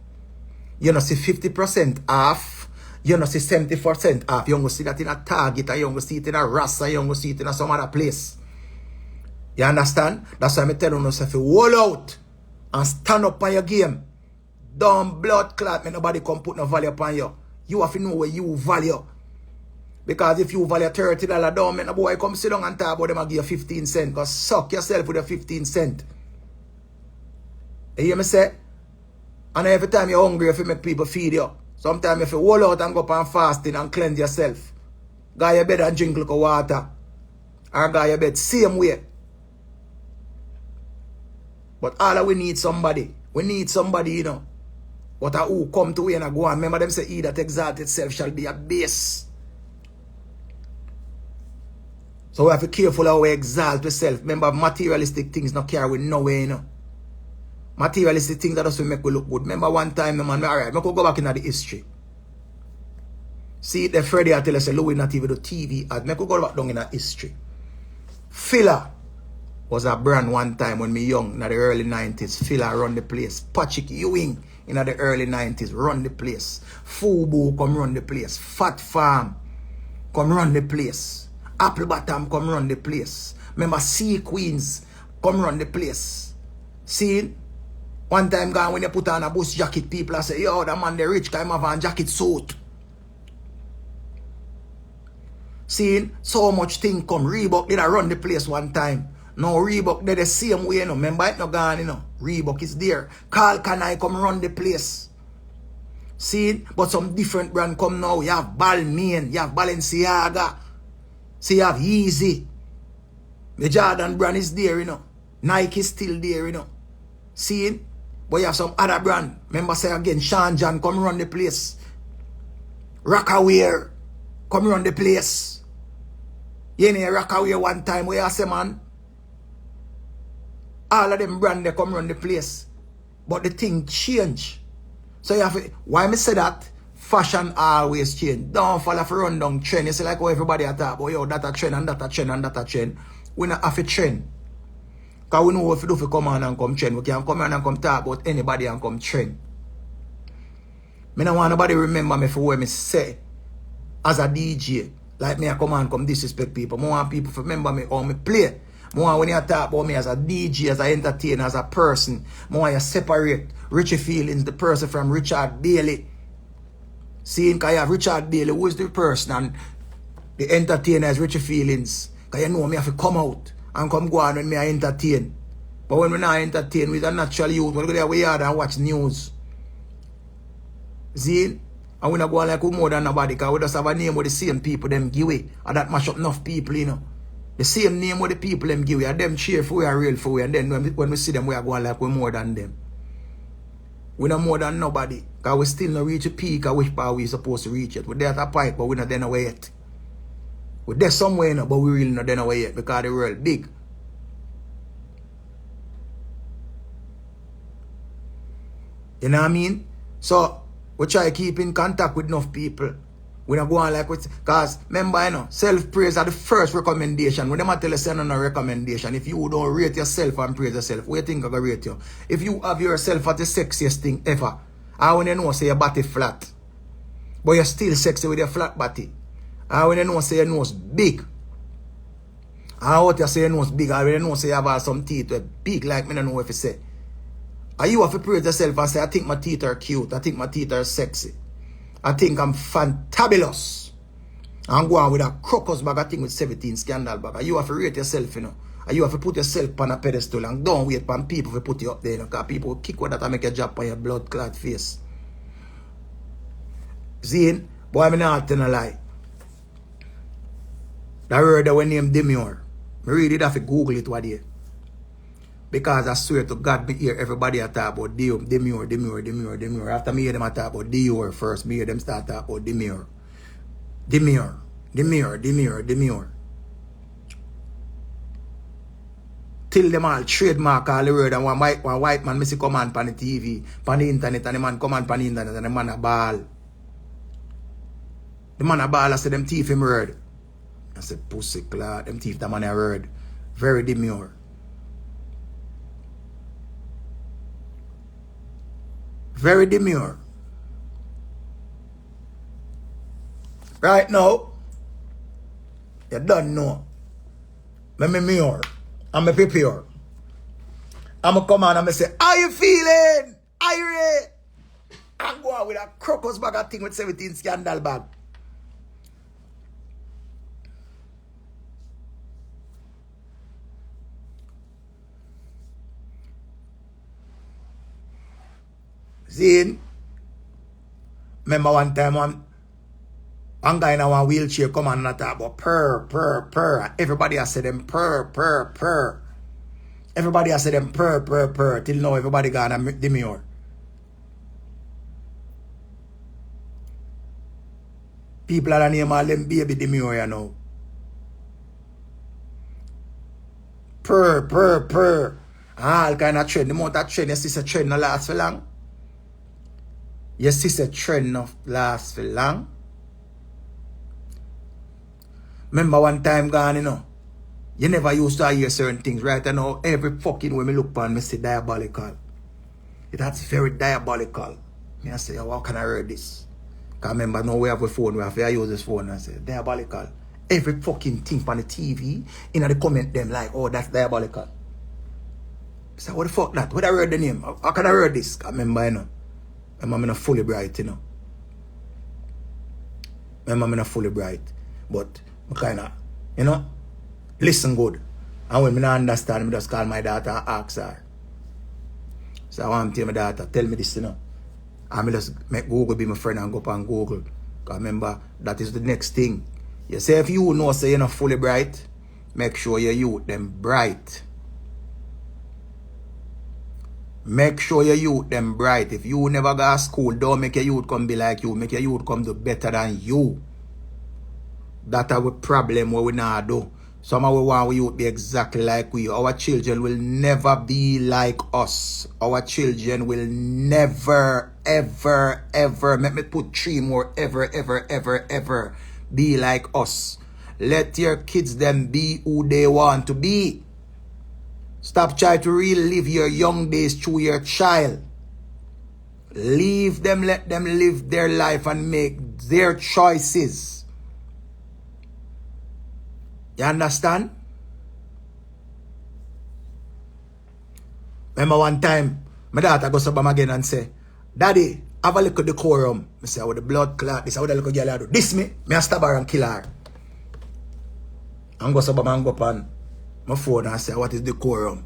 You know, see 50% off. You know, see 70% off. You don't see that in a Target, or you don't see it in a Rasta, you don't see it in some other place. You understand? That's why I'm telling you, if you hold out and stand up on your game, don't blood clot, man, nobody come put no value upon you. You have to know where you value. Because if you value $30, don't make no boy come sit down and talk about them and give you 15 cents. Because suck yourself with your 15 cents. You hear me say? And every time you're hungry, if you make people feed you. Sometimes if you hold out and go up and fasting and cleanse yourself, go your bed and drink a little water. Or go your bed, same way. But all we need somebody. We need somebody, you know. What who come to we and go on. Remember them say, he that exalt itself shall be abased. So we have to be careful how we exalt ourselves. Remember, materialistic things not carry with no way, you know. Materialistic things that also make we look good. Remember one time, man, alright, I could go back into the history. See, the Friday I tell us, Louis not even the TV ad. I could go back down in the history. Filler was a brand one time when me young, in the early 90s. Filler run the place. Patrick Ewing in the early 90s run the place. Fubu come run the place. Fat Farm come run the place. Apple Bottom come run the place. Remember Sea Queens come run the place. See? One time gone when you put on a bus jacket, people are say, yo, that man the rich guy have a jacket suit. See? So much thing come. Reebok did I run the place one time. No, Reebok did the same way, you know. Remember it not gone, you know. Reebok is there. Carl Canai come run the place. See? But some different brand come now. You have Balmain, you have Balenciaga. See, you have Yeezy. The Jordan brand is there, you know. Nike is still there, you know. See? But you have some other brand. Remember say again, Sean John come run the place. Rockaware come run the place. You know Rockaware one time where you say, man, all of them brand they come run the place. But the thing change. So you have to, why me say that? Fashion always change. Don't follow for run down trend. You say like, oh, everybody at talk, oh, yo, that a trend and that a trend and that a trend. We not have a trend. Because we know what to do if we come on and come trend. We can come on and come talk about anybody and come trend. I don't want nobody remember me for what me say as a DJ. Like me I come on and come disrespect people. I want people to remember me or me play. I want when you talk about me as a DJ, as an entertainer, as a person. I want you separate Richie Feelings, the person from Richard Bailey. Seeing because you have Richard Bailey, who is the person, and The entertainers Richie feelings. Because you know me have to come out and come go on when me I entertain. But when we not entertain, we are natural youth. We're going to go yard and watch news. See? And we not go on like we more than nobody. Because we just have a name with the same people them give away. And that mash up enough people, you know. The same name with the people them give away. And them cheer for we are real for we. And then when we see them, we are going like we more than them. We not more than nobody. Because we still not reach a peak at which part we supposed to reach it. We're there at a point, but we're not there away yet. We're there somewhere now, but we really not there away yet. Because the world big. You know what I mean? So, we try to keep in contact with enough people. We not go on like with, because remember, you know, self-praise are the first recommendation. When them tell you send on a recommendation, if you don't rate yourself and praise yourself, what do you think I'm going to rate you? If you have yourself at the sexiest thing ever, I want to know say your body flat, but you're still sexy with your flat body. I want to know say your nose big. I want to say your nose big. I want to know say you have some teeth big like me don't know if you say. And you have to praise yourself and say, I think my teeth are cute. I think my teeth are sexy. I think I'm fantabulous. And go on with a crocus bag, I think with 17 scandal bag. And you have to rate yourself, you know. And you have to put yourself on a pedestal and don't wait for people to put you up there, you know. Because people will kick with that and make a job on your blood clot face. See? Boy, I'm not telling a lie. That word that we named Demure. I really did have to Google it what day. Because I swear to God, me hear everybody talk about Demure. After me hear them talk about Dior first, me hear them start talk about Demure. Demure. Till them all trademark all the word and one white man me see come on the TV, on the internet, and the man come on the internet and the man a ball. The man a ball, I say them teeth him word. I said pussy clot, them teeth the man a word. Very demure. Very demure. Right now, you don't know. I'm demure. I'm a prepare. I'm a come on and I say, how you feeling? Are you ready? I'm going with a crocus bag of thing with 17 scandal bag. See, remember one time one guy in a wheelchair come on and talk about purr. Everybody has said them purr. Everybody has said them purr. Till now everybody gone and demure. People are name all them baby demure, you know. Purr. All kind of trend. The amount of trend, you see a trend not last for long. You see a trend not last for long. Remember one time gone, you know. You never used to hear certain things, right? And now every fucking way me look upon me say diabolical. That's very diabolical. Me I say, how can I read this? Because remember now we have a phone, we have to use this phone and I say, diabolical. Every fucking thing on the TV, in the comment them like, oh, that's diabolical. So what the fuck that? What I read the name? How can I read this? Because remember, you know. I'm not fully bright, you know. I'm not fully bright. But I kind of, you know, listen good. And when I don't understand, I just call my daughter and ask her. So I want to tell my daughter, tell me this, you know. And I just make Google be my friend and go up on Google. Because remember, that is the next thing. You say if you know, say you're not fully bright, make sure your youth them bright. Make sure your youth them bright. If you never go to school, don't make your youth come be like you. Make your youth come do better than you. That's our problem what we not do. Some of we want we youth be exactly like we. Our children will never be like us. Our children will never, ever, let me put 3 more, ever be like us. Let your kids them be who they want to be. Stop trying to relive your young days through your child. Leave them, let them live their life and make their choices. You understand? Remember one time, my daughter goes to Bam again and say, Daddy, have a look at the decorum. I say, with the blood clot, this is what the little girl do. This me I stab her and kill her. And go somebody and go up on my phone and say, what is decorum?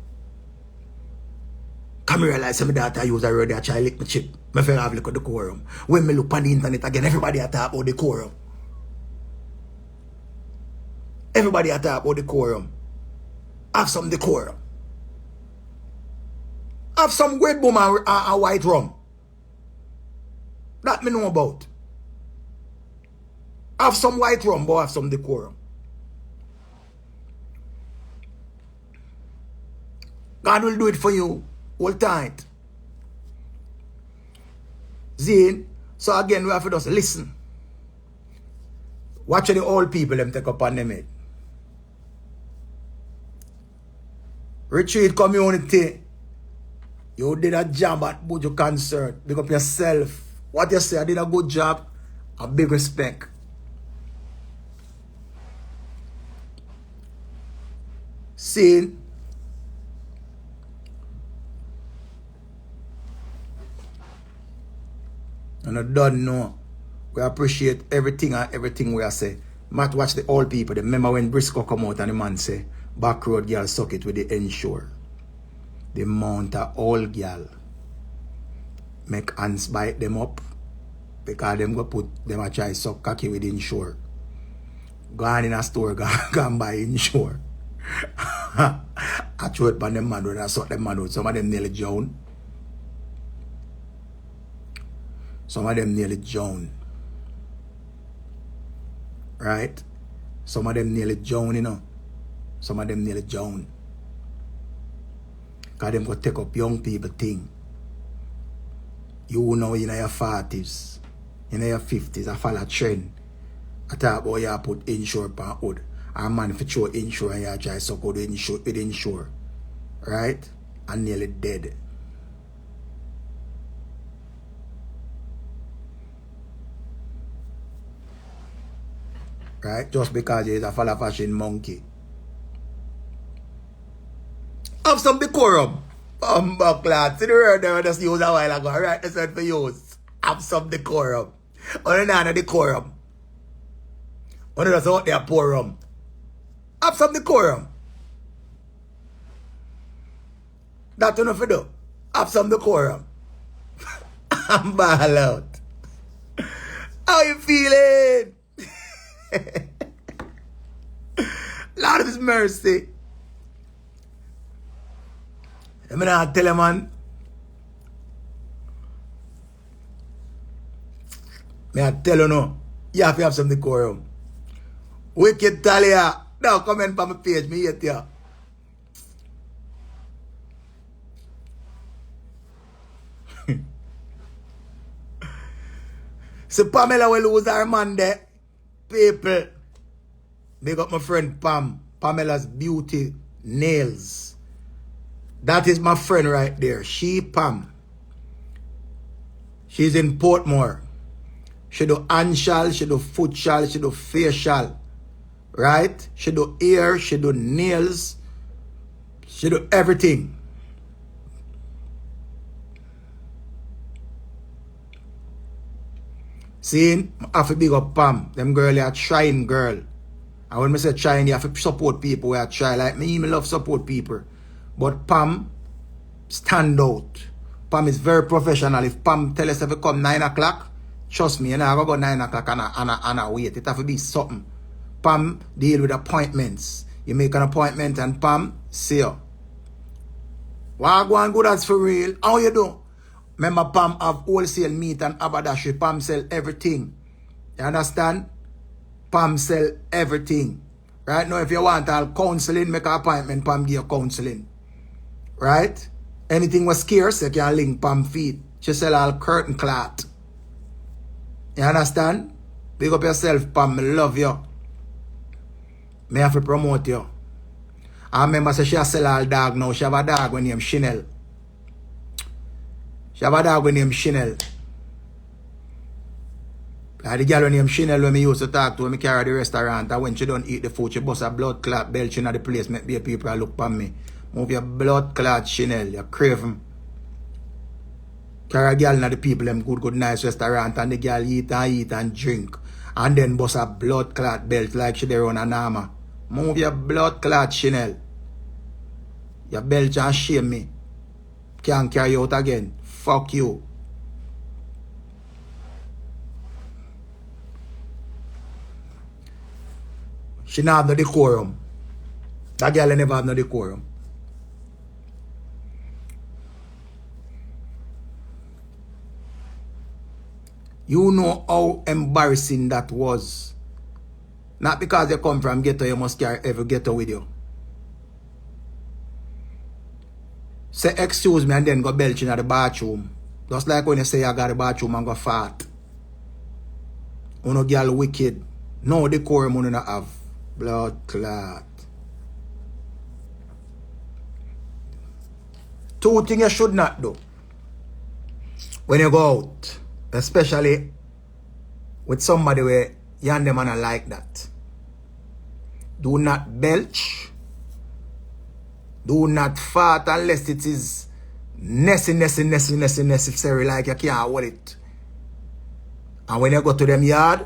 Come realize my daughter use a radio try lick my chip. My friend have look at decorum. When me look on the internet again, everybody a talk about decorum. Everybody a talk about decorum. Have some decorum. Have some great boom and white rum. That me know about. Have some white rum, but have some decorum. God will do it for you. Hold tight. Zane. So again, we have to just listen. Watch the old people them take up on them head. Retreat community. You did a job at Buju concert. Big up yourself. What you say, I did a good job. A big respect. See, and I don't know. We appreciate everything and everything we are say. Might watch the old people. Remember when Briscoe come out and the man say, back road girl suck it with the ensure. The amount of old girl make hands bite them up because them go put them a try suck cocky with ensure. Go on in a store, go and buy ensure. I throw it on them man when I suck them man out. Some of them nearly drown. Some of them nearly drown. Right? Some of them nearly drown, you know. Some of them nearly drown. Because them go take up young people thing. You know in your 40s, in your 50s, I follow a trend. I talk about you put insure on hood. A man for sure insure and you try to suck out with insure. Right? And nearly dead. Right? Just because he's a follow fashion monkey. Have some decorum. Lad. See the word they just used a while ago. Right? That's what for use. Have some decorum. Only not decorum. Only just out there pour rum. Have some decorum. That's enough to do. Have some decorum. I'm ball out. How you feeling? Lord of His mercy. I'm gonna tell you, man. I tell you no. You have to have some decorum. Wicked Talia. Now comment on my page. Me hate you. So Pamela will lose her man there. People. They got my friend Pam. Pamela's Beauty Nails. That is my friend right there. She Pam. She's in Portmore. She do hand shal, she do foot shal, she do face shal. Right? She do hair, she do nails. She do everything. See, I have to big up Pam. Them girl are trying girl. And when I say trying, you have to support people who are trying. Like me, I love support people. But Pam stand out. Pam is very professional. If Pam tell us if it come 9 o'clock, trust me, you know, I go 9 o'clock and I wait. It have to be something. Pam deal with appointments. You make an appointment and Pam see you. Why go and good as for real? How you do? Remember Pam have wholesale meat and haberdashery. Pam sell everything. You understand? Pam sell everything. Right now, if you want all counseling, make an appointment, Pam give you counseling. Right? Anything was scarce, you can link Pam feet. She sell all curtain cloth. You understand? Big up yourself, Pam. I love you. Me have to promote you. I remember say she sell all dog now. She have a dog when named Chanel. She have a dog when named Chanel. Like the girl when named Chanel when me used to talk to when me carry the restaurant, and when she don't eat the food, she bust a blood clot belching at the place, make the people look at me. Move your blood clot Chanel, you're craving. Carry a girl and the people them good nice restaurant and the girl eat and drink. And then bust a blood clot belt like she there on an armor. Move your blood clot Chanel. Your belch and shame me. Can't carry you out again. Fuck you. She not have no decorum. That girl never have no decorum. You know how embarrassing that was. Not because you come from ghetto, you must carry every ghetto with you. Say excuse me and then go belching at the bathroom. Just like when you say I got the bathroom and go fart. Uno girl wicked. No decorum uno not have. Blood clot. Two things you should not do when you go out, especially with somebody where you and them are like that. Do not belch. Do not fart unless it is necessary, like you can't hold it. And when you go to them yard,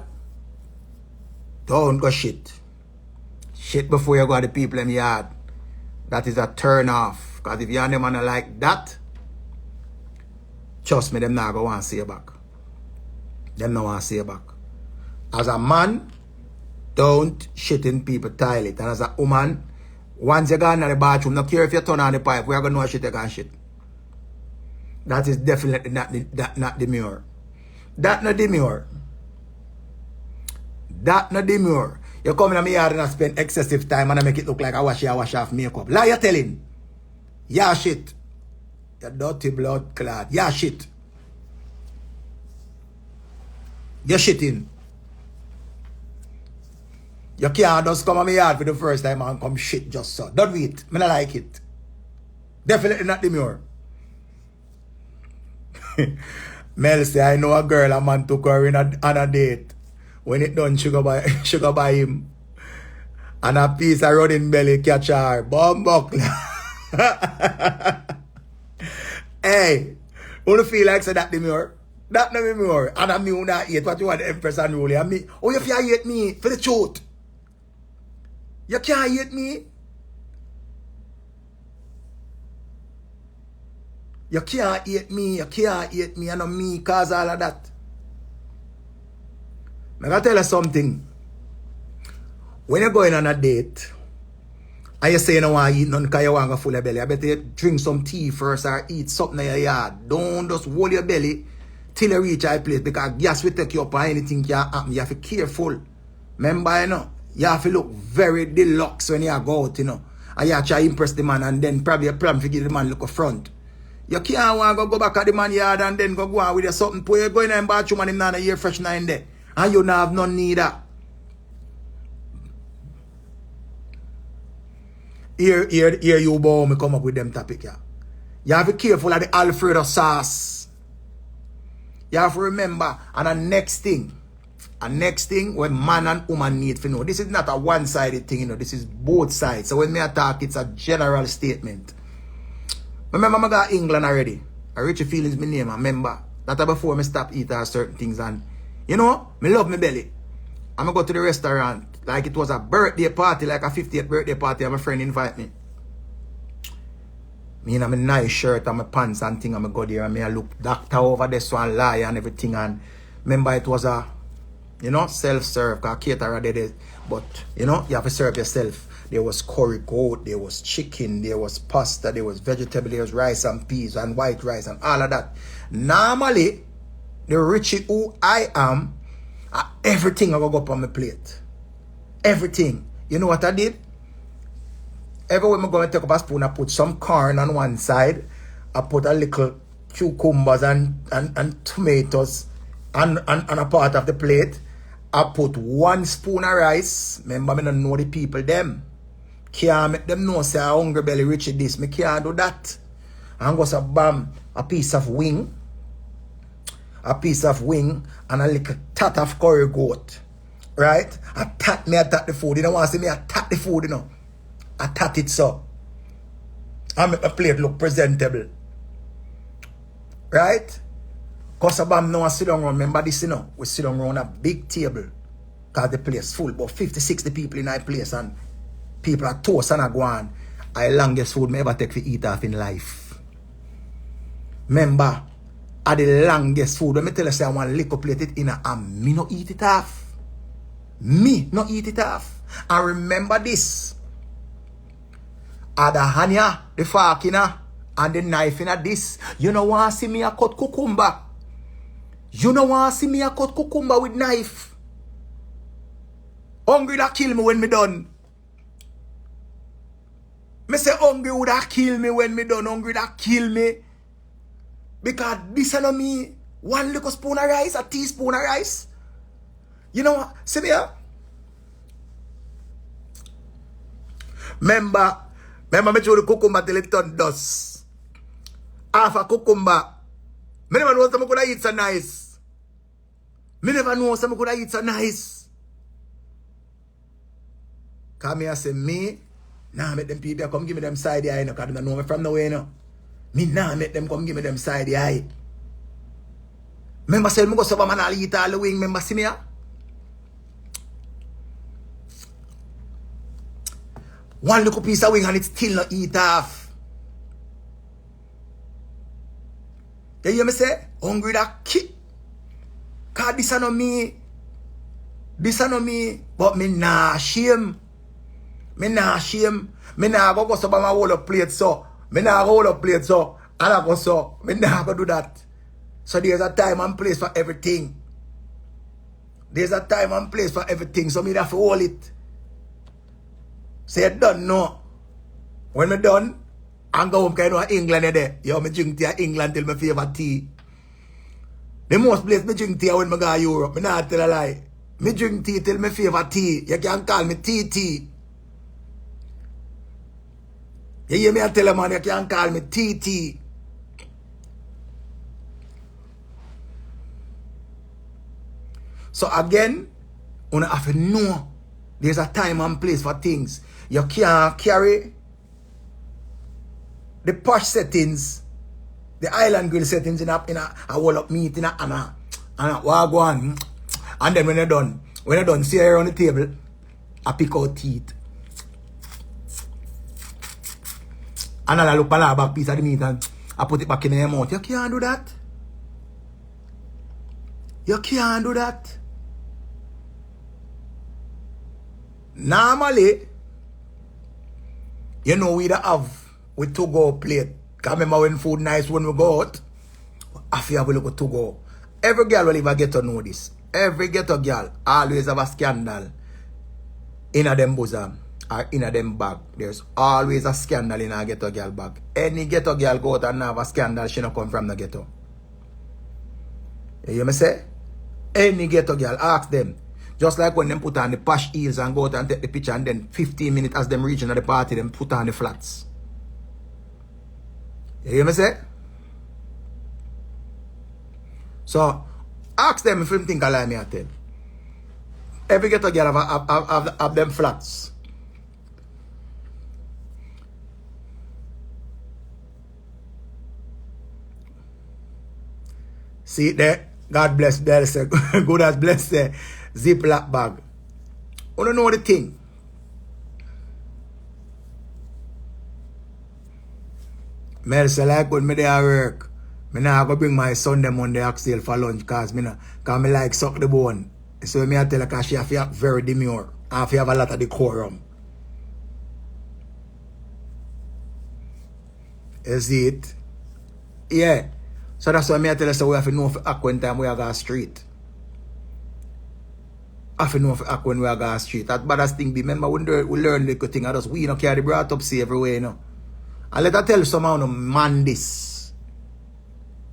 don't go shit. Shit before you go to the people in the yard. That is a turn off. Because if you and them are like that, trust me, them not going to want to see you back. Them not want to see you back. As a man, don't shit in people's toilet. And as a woman, once you go in the bathroom, no care if you turn on the pipe, we are going to know shit you can shit. That is definitely not demure. That not demure. That not demure. You come in my yard and I spend excessive time and I make it look like I wash off makeup. Lie you telling. Yeah shit. You dirty blood clot. Yeah shit. You're shitting. You can't just come on my yard for the first time and come shit just so. Don't wait. I don't like it. Definitely not demure. Mel say, I know a girl a man took her on a date. When it done, she go buy him. And a piece of running belly catch her. Bumbuckler. Hey, wanna feel like say that demure? That no demure. And I me who not hate what you want the Empress and Rolly. And me, oh you can't hate me for the truth. You can't hate me. You can't hate me. You can't hate me. I know me cause all of that. I gotta tell you something. When you're going on a date, and you say you don't want to eat none because you want to go full of belly, I better you drink some tea first or eat something in your yard. Don't just hold your belly till you reach a place because gas will take you up and anything can happen. You have to be careful. Remember, you know, you have to look very deluxe when you go out, you know. And you have to try to impress the man and then probably a plan to give the man look up front. You can't want to go back at the man yard and then go on with your something. Put you go in the bathroom and him not a year fresh in there. And you don't have none neither. Here you bow me come up with them topic, yeah. You have to be careful of the Alfredo sauce. You have to remember, and the next thing when man and woman need to know, this is not a one-sided thing, you know, this is both sides. So when me talk, it's a general statement. Remember, I got England already. I Richie Feelings my name, I remember. That before me stop eating certain things and, you know, me love my belly. I'm going to go to the restaurant like it was a birthday party, like a 50th birthday party, and my friend invite me. Me in a nice shirt and my pants and thing, and I go there and I look doctor over this one, lie and everything. And remember it was a, you know, self-serve, because caterer did it. But, you know, you have to serve yourself. There was curry goat, there was chicken, there was pasta, there was vegetable, there was rice and peas and white rice and all of that. Normally, the Richie who I am, everything I go up on my plate. Everything. You know what I did? Every time I go and take up a spoon, I put some corn on one side. I put a little cucumbers and tomatoes on a part of the plate. I put 1 spoon of rice. Remember, I don't know the people them. Can't make them know say I hungry belly Richie this. Me can't do that. And go say bam, a piece of wing. A piece of wing and a little tat of curry goat. Right? I tat the food. You don't want to see me tat the food, you know. I tat it so. I make my plate look presentable. Right? Because I'm now sit down around. Remember this, you know. We sit down around a big table. Because the place full. About 50, 60 people in that place. And People are toast and a go on. I longest food me ever take for eat off in life. Remember, I the longest food. When me tell you say I want lick up plate it in and me no eat it off. Me no eat it off. And remember this. The hanya, the fork and the knife in this. You know want to see me a cut cucumber. You know want to see me a cut cucumber with knife. Hungry that kill me when me done. Me say hungry would that kill me when me done. Hungry that kill me. Because this is not me. One little spoon of rice, a teaspoon of rice. You know what? See me here. Remember me throw the cucumber till it turn dust. Half a cucumber. Me never know some could eat so nice. Me never know some could eat so nice. Come here say me. Nah, make them people come give me them side eye, because they don't know me from nowhere, you know. Me nah make them come give me them side eye. Remember say me go sober man I'll eat all the wing, remember see me here? One little piece of wing and it still not eat off. You hear me say? Hungry that kid. Cause this is not me. This is not me. But me nah shame. Me nah shame. Me nah go sober my whole plate so. Me nah go hold up plate so. And I go so. Me nah go do that. So there's a time and place for everything. There's a time and place for everything. So me have to hold it. Say it done, no. When me done, I go home kind of England there. Yo, me drink tea England till my favorite tea. The most place me drink tea when me go to Europe. Me not tell a lie. Me drink tea till my favorite tea. You can call me TT. You hear me I tell a man you can call me TT. So again, you have to know there's a time and place for things. You can't carry the posh settings, the island grill settings in a whole up meat in a wagwan. And then when you're done, see her on the table, I pick out teeth. And I look at a back piece of the meat and I put it back in your mouth. You can't do that. You can't do that. Normally, you know we have with to-go plate. Because remember when food nice when we go out, I feel we look at to-go. Every girl will ever get to know this. Every ghetto girl always have a scandal in a them bosom or in a them bag. There's always a scandal in a ghetto girl bag. Any ghetto girl go out and have a scandal, she not come from the ghetto. You hear me say? Any ghetto girl, ask them. Just like when them put on the posh heels and go out and take the picture and then 15 minutes as them reaching at the party, them put on the flats. You hear me say? So, ask them if you think I lie me I tell. Every ghetto girl have them flats. See there? God bless there. Good as blessed there. Ziploc bag. You don't know the thing. Me say like when me there at work, me nah go bring my son them on the oxtail for lunch cause me like suck the bone. So me I tell her cause she have to act very demure. And have to have a lot of decorum. You see it? Yeah. So that's why me I tell her so we have to know for act when time we are go street. I have to know for act when we are go street. That baddest thing be, remember we learn little thing and we don't carry the brought up see everywhere, you know. And let her tell somehow no man this.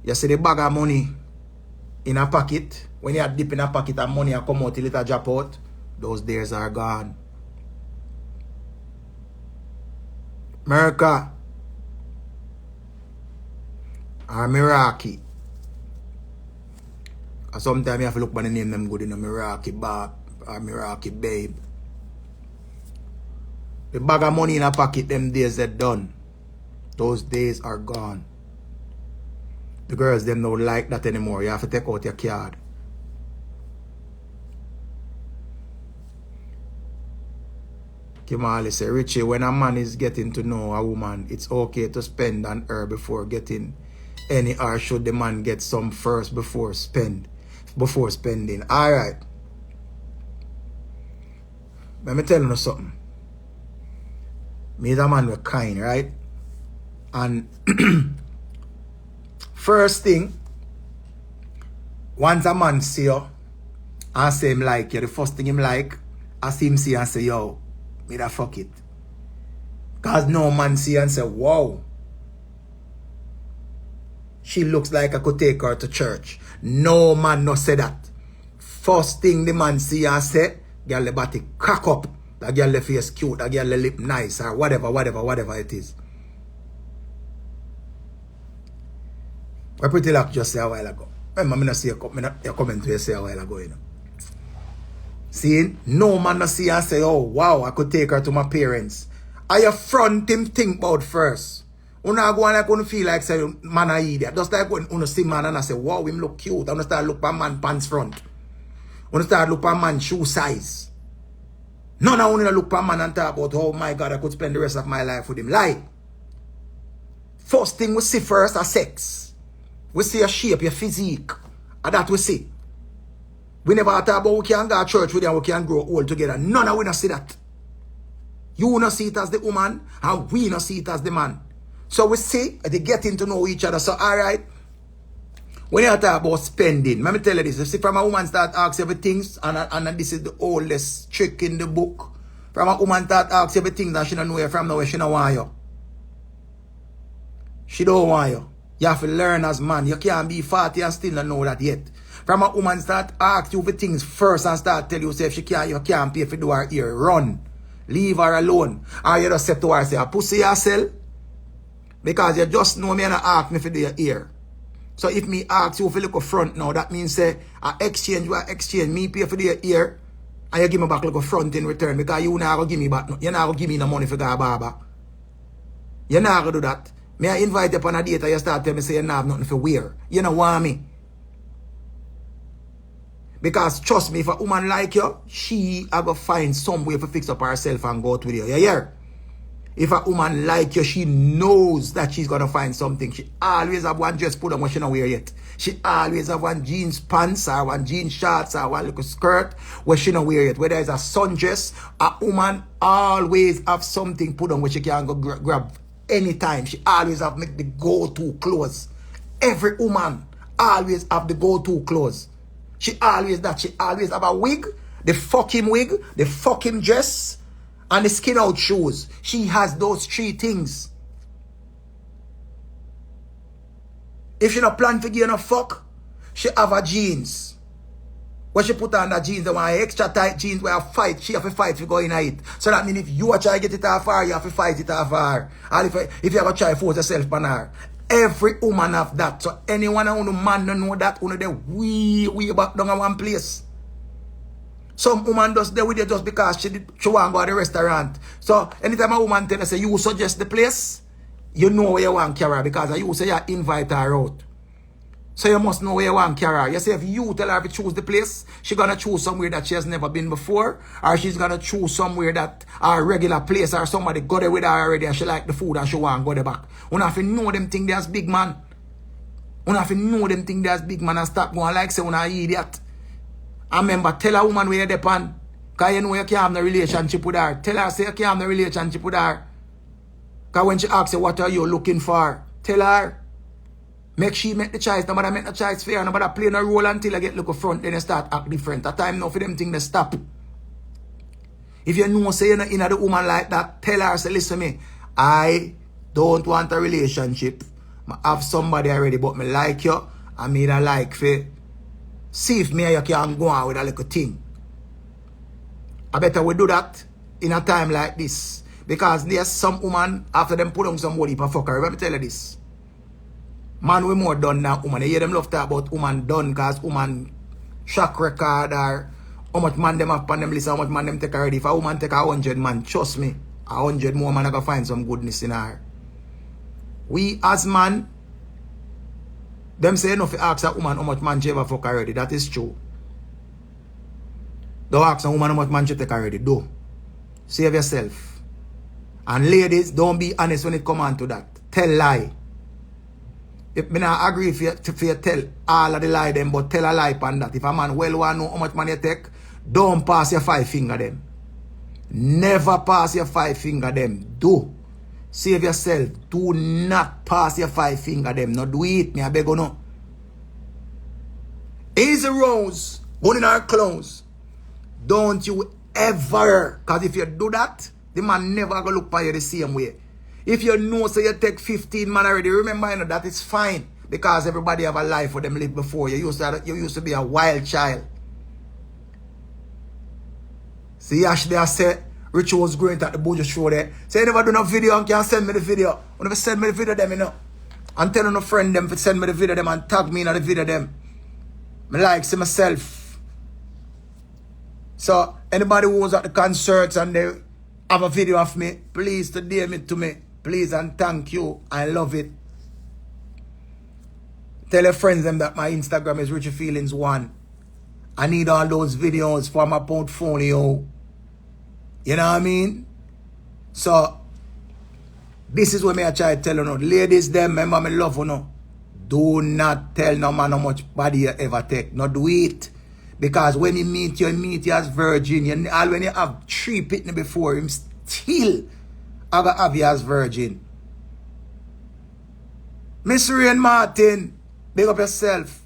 You see the bag of money in a pocket. When you are dip in a pocket and money and come out till it drop out, those days are gone. America or Meraki. And sometimes you have to look by the name them good in a Meraki Bob or Meraki Babe. The bag of money in a pocket, them days are done. Those days are gone. The girls, them don't like that anymore. You have to take out your card. Kimali say, Richie, when a man is getting to know a woman, it's okay to spend on her before getting any, or should the man get some first before spending? Alright. Let me tell you something. Me is a man with kind, right? And first thing, once a man see you and say him like you, the first thing him like, I see him see and say, yo, me da fuck it. Cause no man see and say, wow, she looks like I could take her to church. No man no say that. First thing the man see and say, girl the body crack up. That girl the face cute, that girl the lip nice, or whatever it is. What Pretty Lock just say a while ago. Remember, me not see your comment to you say a while ago, you know. See, no man no see and say, oh wow, I could take her to my parents. I affront him think about first. Una go and like una feel like say man a idiot. Just like when una see man and I say, wow, him look cute. Una start look at man pants front. Una start look at man shoe size. None of una look at man and talk about, oh my God, I could spend the rest of my life with him. Lie. First thing we see first are sex. We see your shape, your physique. And that we see. We never talk about we can go to church with you and we can grow old together. None of we not see that. You not see it as the woman and we not see it as the man. So we see they getting to know each other. So alright. When you talk about spending, let me tell you this. You see from a woman start ask everything and this is the oldest trick in the book. From a woman start ask everything that she don't know you from nowhere, she don't want you. She don't want you. You have to learn as man. You can't be 40 and still not know that yet. From a woman start ask you for things first and start tell you say if she can't, you can't pay for do her ear. Run. Leave her alone. Or you just say to her, say, a pussy yourself. Because you just know me and ask me for do your ear. So if me ask you for look up front now, that means say, I exchange, me pay for do your ear, and you give me back look up front in return. Because you not going to give me back, you not going to give me no money for go barber. You not going to do that. Me I invite you on a date and you start telling me say you not have nothing for wear. You don't want me. Because trust me, if a woman like you, she are going to find some way to fix up herself and go out with you. You hear? If a woman like you, she knows that she's going to find something. She always have one dress put on what she don't wear yet. She always have one jeans pants or one jeans shorts or one little skirt where she don't wear yet. Whether it's a sundress, a woman always have something put on which she can go grab anytime. She always have make the go-to clothes. Every woman always have the go-to clothes. She always have a wig, the fucking dress, and the skin out shoes. She has those three things. If she not plan to give a fuck, she have a jeans. When she put on the jeans, the one extra tight jeans where fight, she have to fight to go in it. So that means if you are trying to get it off her, you have to fight it off her. And if you ever try to force yourself on her. Every woman have that. So anyone who man don't know that, who they we back down at one place. Some woman does there with you just because she want to go to the restaurant. So anytime a woman tell you say you suggest the place, you know where you want to carry her because you say you invite her out. So you must know where you want to carry her. You say if you tell her to choose the place, she's going to choose somewhere that she has never been before, or she's going to choose somewhere that a regular place or somebody got there with her already and she like the food and she want to go there back. You have to know them thing there's big man. You have to know them thing there's big man and stop going like say you're an idiot. I remember tell a woman where you're depend. Because you know you can't have no relationship with her. Tell her say you can't have no relationship with her. Because when she asks you what are you looking for, tell her. Make she make the choice. Nobody make the choice fair. Nobody play no role until you get look up front. Then you start act different. At time now for them things to stop. If you know say you're not in a woman like that, tell her say listen me. I don't want a relationship. I have somebody already but me like you. I mean I like for see if me and you can go on with a little thing. I better we do that in a time like this. Because there's some woman after them put on some body for fucker. Let me tell you this. Man we more done than woman. You hear them love talk about woman done because woman track record or how much man them have on them list, how much man them take already. If a woman take 100 man, trust me, 100 more man are going to find some goodness in her. We as man, them say enough to ask a woman how much man she ever fuck already. That is true. Don't ask a woman how much man she take already. Do. Save yourself. And ladies, don't be honest when it come on to that. Tell lie. If me not agree if you tell all of the lie them, but tell a lie on that. If a man well want to know how much money you take, don't pass your 5 finger them. Never pass your 5 finger them. Do. Save yourself. Do not pass your 5 finger them. No do it. Me I beg you no. Easy Rose. One in our clothes. Don't you ever. Because if you do that, the man never gonna look for you the same way. If you know so you take 15 man already, remember you know that is fine. Because everybody have a life for them live before. You used to be a wild child. See Ashley I said Richie was great at the Bojo show there. Say you never do no video and can send me the video. You never send me the video them, you know. And tell no friend them to send me the video them and tag me in the video them. I like see myself. So anybody who was at the concerts and they have a video of me, please to DM it to me. Please and thank you. I love it. Tell your friends them that my Instagram is Richie Feelings 1. I need all those videos for my portfolio. You know what I mean? So, this is what I try to tell you now. Ladies, them, remember me love you now. Do not tell no man how much body you ever take. No do it. Because when you meet you as virgin. When you have 3 pitney before him, still have you as virgin. Miss Rain Martin, big up yourself.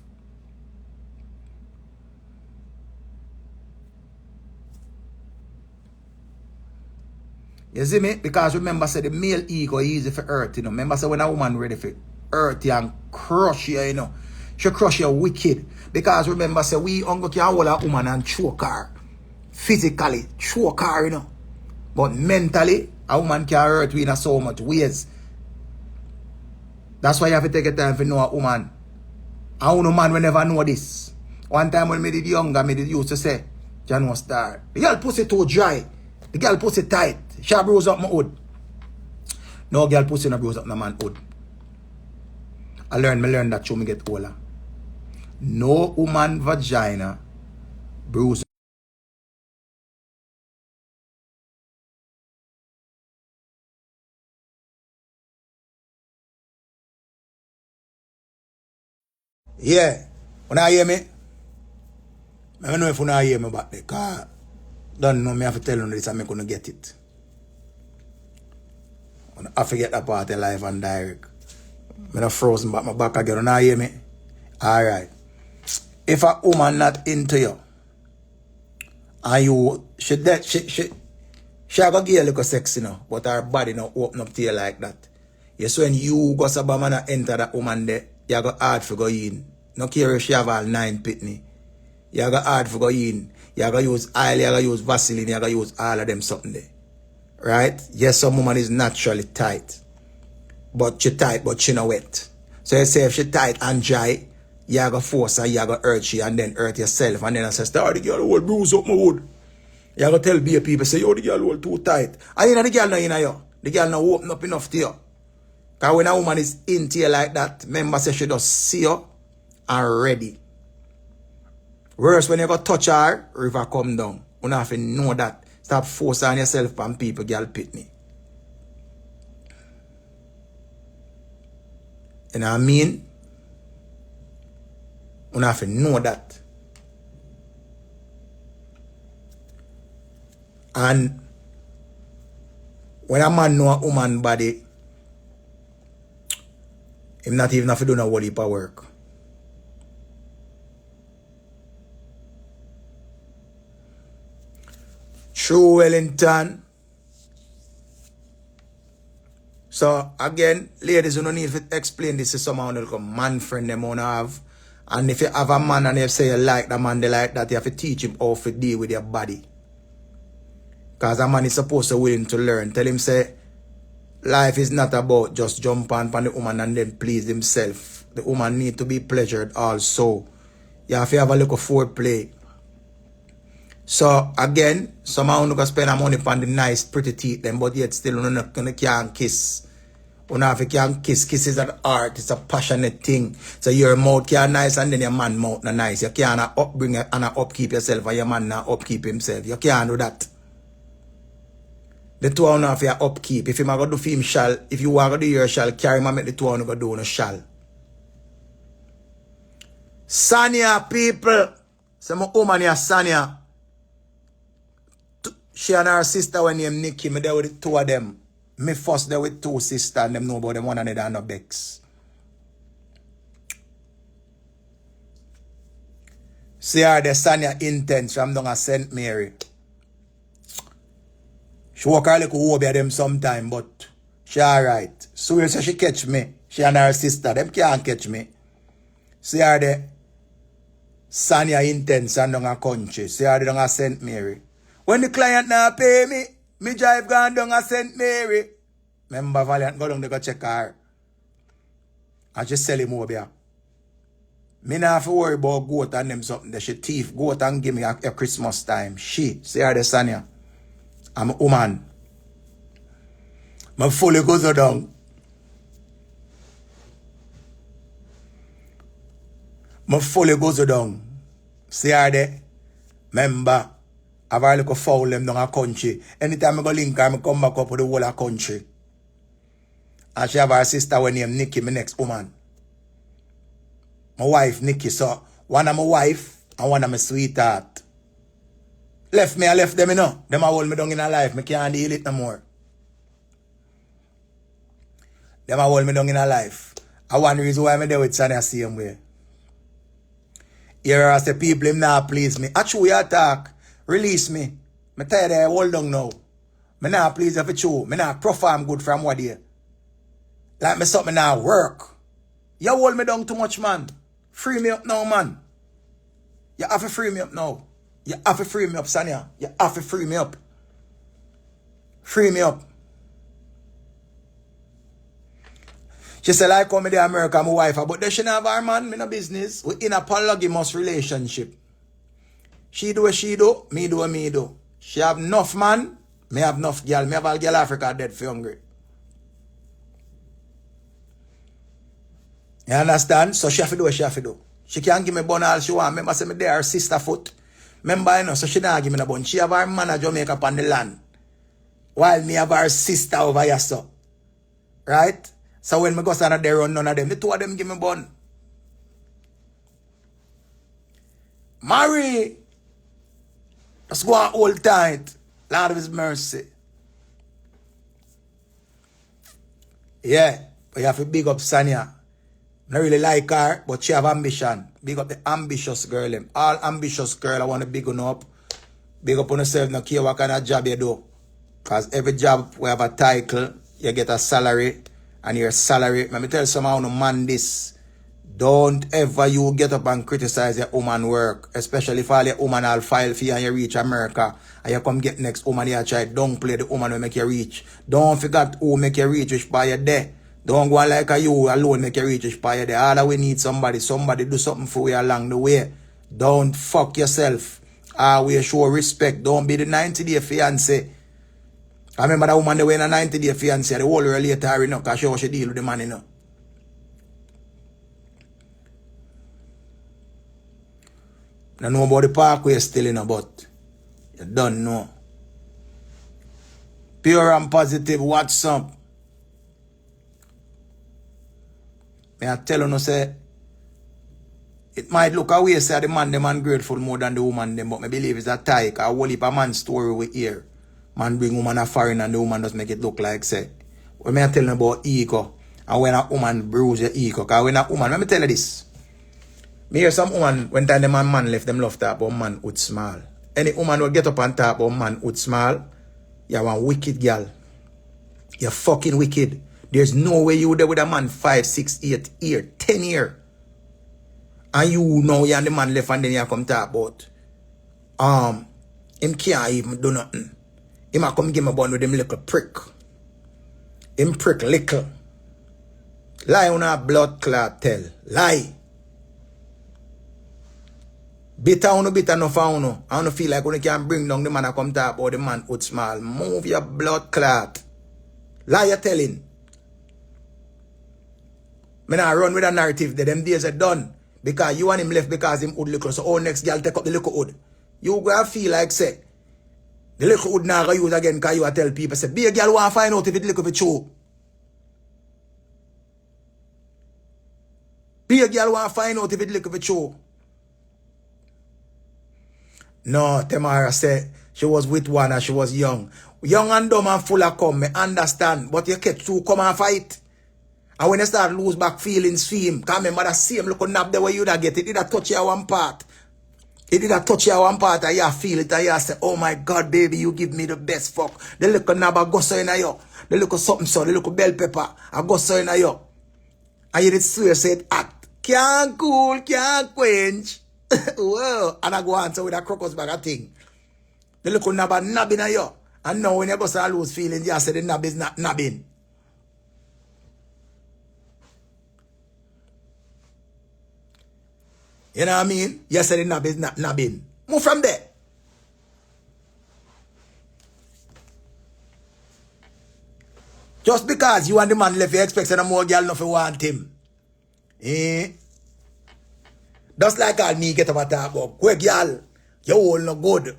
You see me? Because remember, say the male ego is easy for hurt, you know. Remember, say when a woman ready for hurt you and crush you, you know. She crush you wicked. Because remember, say we only can hold a woman and choke her. Physically, choke her, you know. But mentally, a woman can hurt you in so much ways. That's why you have to take a time to know a woman. A woman will never know this. One time when I did younger, I used to say, John was star. The girl pussy too dry. The girl pussy tight. She bruise up my hood. No girl pussy no bruise up no man hood. I learned that through me get older. No woman vagina bruise. Yeah. When I hear me, I don't know if you hear me back there. Cause don't know me have to tell you this and I'm gonna get it. I forget that part of live and direct. I'm not frozen back my back again. You know hear me? Alright. If a woman not into you and you she gonna give you a little sex, you know, but her body not open up to you like that. Yes, when you go to man and enter that woman there, you go hard for go in. No care if she have all 9 pitney. You go hard for go in. You go use oil, you go use Vaseline, you go use all of them something there. Right? Yes, some woman is naturally tight. But she tight, but she not wet. So you say if she tight and dry, you go force her, you go hurt she, and then hurt yourself. And then I say, oh, the girl will bruise up my wood. You go tell be people, say, yo, the girl will too tight. And you know the girl not in you. The girl not open up enough to you. Because when a woman is into you like that, remember say she just see you and ready. Worse, when you go touch her, river come down. You have to know that. Stop forcing yourself on people, girl pitney. You know what I mean? You have to know that. And when a man know a woman body, him not even have to do no whole heap of work. True Wellington. So again, ladies, you don't need to explain this to someone who come man friend them wanna have. And if you have a man and you say you like that man, they like that, you have to teach him how to deal with your body. Because a man is supposed to willing to learn. Tell him say life is not about just jump on the woman and then please himself. The woman need to be pleasured also. You have to have a little foreplay. So again, somehow you can spend money on the nice pretty teeth them, but yet still you can't kiss. You can't kiss. Kiss is an art, it's a passionate thing. So your mouth can nice and then your man mouth not nice. You can't upbring and upkeep yourself and your man not upkeep himself. You can't do that. The two of have your upkeep. If you go do film shall, if you want to do your shall, carry him make the two of go do no shall. Sanya people. Some woman here, Sanya. She and her sister when named Nikki, me there with the two of them. Me first there with two sisters and them know about them one another and no bex. See her the Sanya intense from down at St. Mary. She walk her like a them sometime, but she alright. So she catch me. She and her sister, them can't catch me. See her the Sanya intense and down a country. See her down at St. Mary. When the client now pay me, me drive gone down at St. Mary. Remember Valiant go down to go check her. And she sell him over here. Me not have to worry about goat and them something. That she thief goat and give me a Christmas time. She, see her the Sanya. I'm a woman. My fully goes down. My fully goes down. See her there. Remember, I've a little foul them down a country. Anytime I go link her, I come back up with the whole of country. And she have her sister when named Nikki, my next woman. My wife, Nikki, so one of my wife and one of my sweetheart. Left me, I left them, you know. Them a hold me down in a life. Me can't deal it no more. Them a hold me down in a life. And one reason why I'm there with Sanya same way. Here are the people him not please me. Actually, you talk. Release me. Me tired of hold down now. Me not please if it's true. Me not perform good from what day. Like me something now work. You hold me down too much, man. Free me up now, man. You have to free me up now. You have to free me up, Sanya. You have to free me up. Free me up. She said, I come to America, my wife, but does she not have her man? Me no business. We in a polygamous relationship. She do what she do, me do what me do. She have enough man, me have enough girl. Me have all girl Africa dead for hungry. You understand? So she have to do what she have to do. She can't give me bun all she want. Remember, say me there her sister foot. Remember, you know, so she not give me the bun. She have her man at Jamaica upon the land. While me have her sister over here, so. Right? So when me go stand there run none of them, the two of them give me bun. Marry. Let's go on hold tight. Lord of His mercy. Yeah. But you have to big up Sanya. I really like her, but she have ambition. Big up the ambitious girl. Them. All ambitious girl, I want to big on up. Big up on yourself, no care what kind of job you do. Because every job we have a title, you get a salary. And your salary, let me tell someone, man, this. Don't ever you get up and criticize your woman work. Especially if all your woman all file for you and you reach America. And you come get next woman you try. Don't play the woman who make you reach. Don't forget who make you reach which by your day. Don't go like you alone make you reach which by your day. All we need somebody do something for you along the way. Don't fuck yourself. We show respect. Don't be the 90-day fiancé. I remember that woman they were in a 90-day fiancé. The whole year later, you know, because she deal with the man, you know. I know about the parkway still, you know, but you don't know. Pure and positive, what's up? May I tell you, say, it might look away, say the man grateful more than the woman them, but I believe it's a tie, because a whole heap of man story we hear. Man bring woman a foreign and the woman does make it look like, say, when I tell you about ego, and when a woman bruise your ego, because when a woman, let me tell you this. Me hear some woman, when time the man left them love talk about man would smile. Any woman will get up and talk about man would smile, you're one wicked girl. You're fucking wicked. There's no way you there with a man 5, 6, 8 year, 10 year. And you know you and the man left and then you come talk about him can't even do nothing. He might come give me bun with him little prick. Him prick little. Lie on a blood clot tell. Lie. Bitter on bitter no for uno. I don't feel like when you can bring down the man and come talk about the man would smile. Move your blood clot. Lie you telling. Me not run with a narrative that them days are done. Because you and him left because him would little. So all next girl take up the little hood. You gonna feel like say. The little would not use again because you tell people, say, be a girl want to find out if it little bit true. Be a girl want to find out if it little bit true. No, Tamara said she was with one and she was young. Young and dumb and full of come, me understand. But you catch two come and fight. And when you start lose back feelings for him, because remember that same look nap the way you da get it, it a touch you one part. It did a touch you one part and you feel it and you say, oh my God, baby, you give me the best fuck. The little nab a go so in a you. The little something so, the little bell pepper a go so in a you. And you did swear said act. Can't cool, can't quench. Whoa. And I go answer with a crocus bag of thing. The little nab a nabbing a you. And now when you go to lose feelings, you say the nab is not nabbing. You know what I mean? You say the nab is not nabbing. Move from there. Just because you and the man left, you expect no more girl enough to want him. Eh? Just like all me get over talk about. Quick girl, you all no good.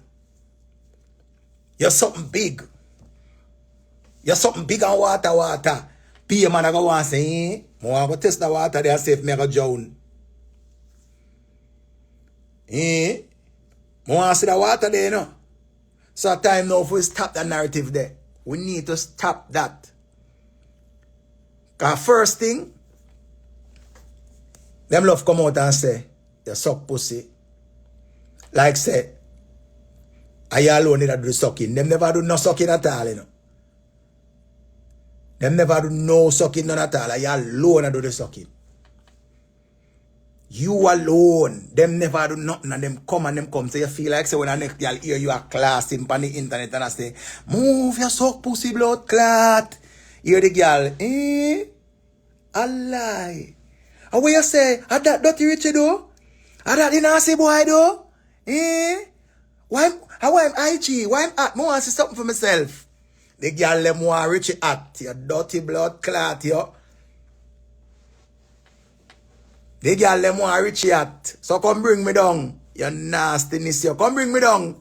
You're something big. You're something big and water. Be a man I go want to say, eh? I go test the water there and see if me go drown. Eh? I want to see the water there, you know. So time now for we stop that narrative there. We need to stop that. Because first thing, them love come out and say, you suck pussy. Like say, I alone need to do sucking. Them never do no sucking at all, you know. Them never do no sucking none at all. I alone do the sucking. You alone. Them never do nothing and them come. So you feel like say when the next girl hear you are classing on the internet and I say, move your suck pussy blood clot. Hear the girl, eh? A lie. And what you say? Are that dirty Richie though? Are that the nasty boy though? Eh? Why I'm IG? Why I'm at? I want to see something for myself. The girl them want Richie at. You dirty blood clot, yo. The girl them want Richie at. So come bring me down. You nastiness, yo. Come bring me down.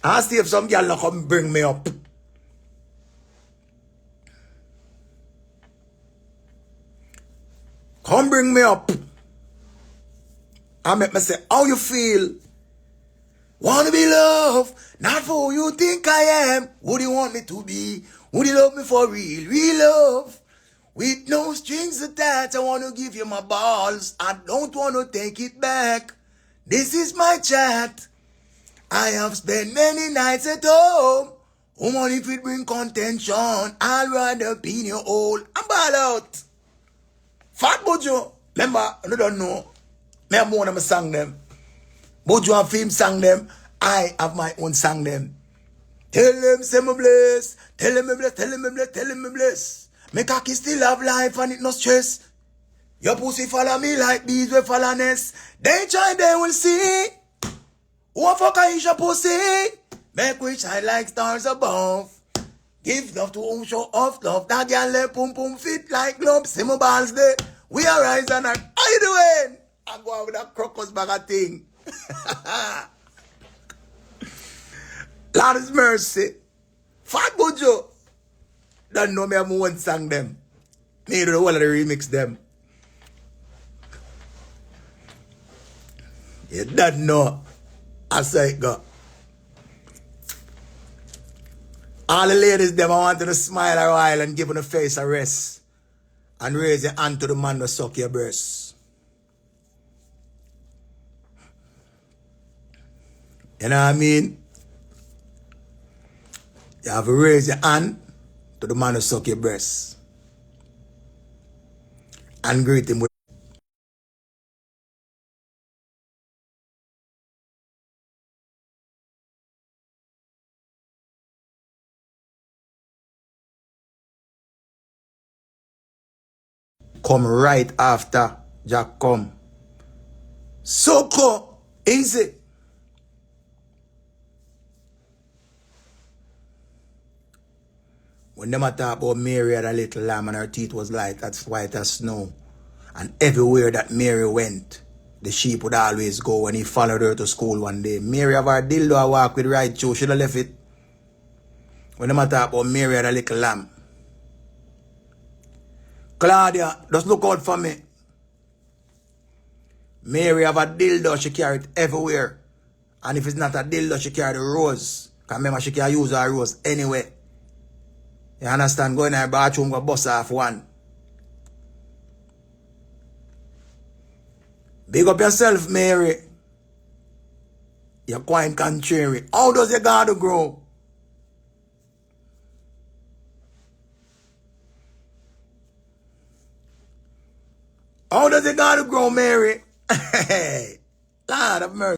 I'll see if some girl no come bring me up. Come bring me up. I make me say, how you feel? Want to be loved, not for who you think I am. Would you want me to be? Would you love me for real, real love? With no strings attached, I want to give you my balls. I don't want to take it back. This is my chat. I have spent many nights at home. Woman, if it bring contention, I'd rather be in your hole. I'm ball out. Fat Bojo. Remember, I don't know. Me have one of my song them. Bojo and Film sang them. I have my own song them. Tell them, say me bless. Tell them me bless. Tell them me bless. Tell them me bless. Me cocky still have life and it no stress. Your pussy follow me like bees with follow nest. They try, they will see. Who fuck is your pussy? Make we shine like stars above. Give love to whom show off love. That girl let pum pum fit like globes. See my balls there. We are rising and how you doing? I go out with that crocus bag of thing. Lord is mercy. Fat Bojo. Don't know me have one song them. Me do the whole of the remix them. You don't know. I say it go. All the ladies them I want to smile a while and give them the face a rest. And raise your hand to the man to suck your breast. You know what I mean? You have to raise your hand to the man who suck your breast. And greet him with come right after Jack come. Soko easy. When them talk about Mary had a little lamb and her teeth was light, that's white as snow. And everywhere that Mary went, the sheep would always go when he followed her to school one day. Mary have her dildo I walk with right through, should have left it. When them talk about Mary and a little lamb. Claudia, just look out for me. Mary have a dildo, she carry it everywhere. And if it's not a dildo, she carry the rose. Because remember, she can use her rose anyway. You understand? Go in her bathroom, go bust off one. Big up yourself, Mary. You're quite contrary. How does your garden grow? How does your garden grow, Mary? Lord of mercy.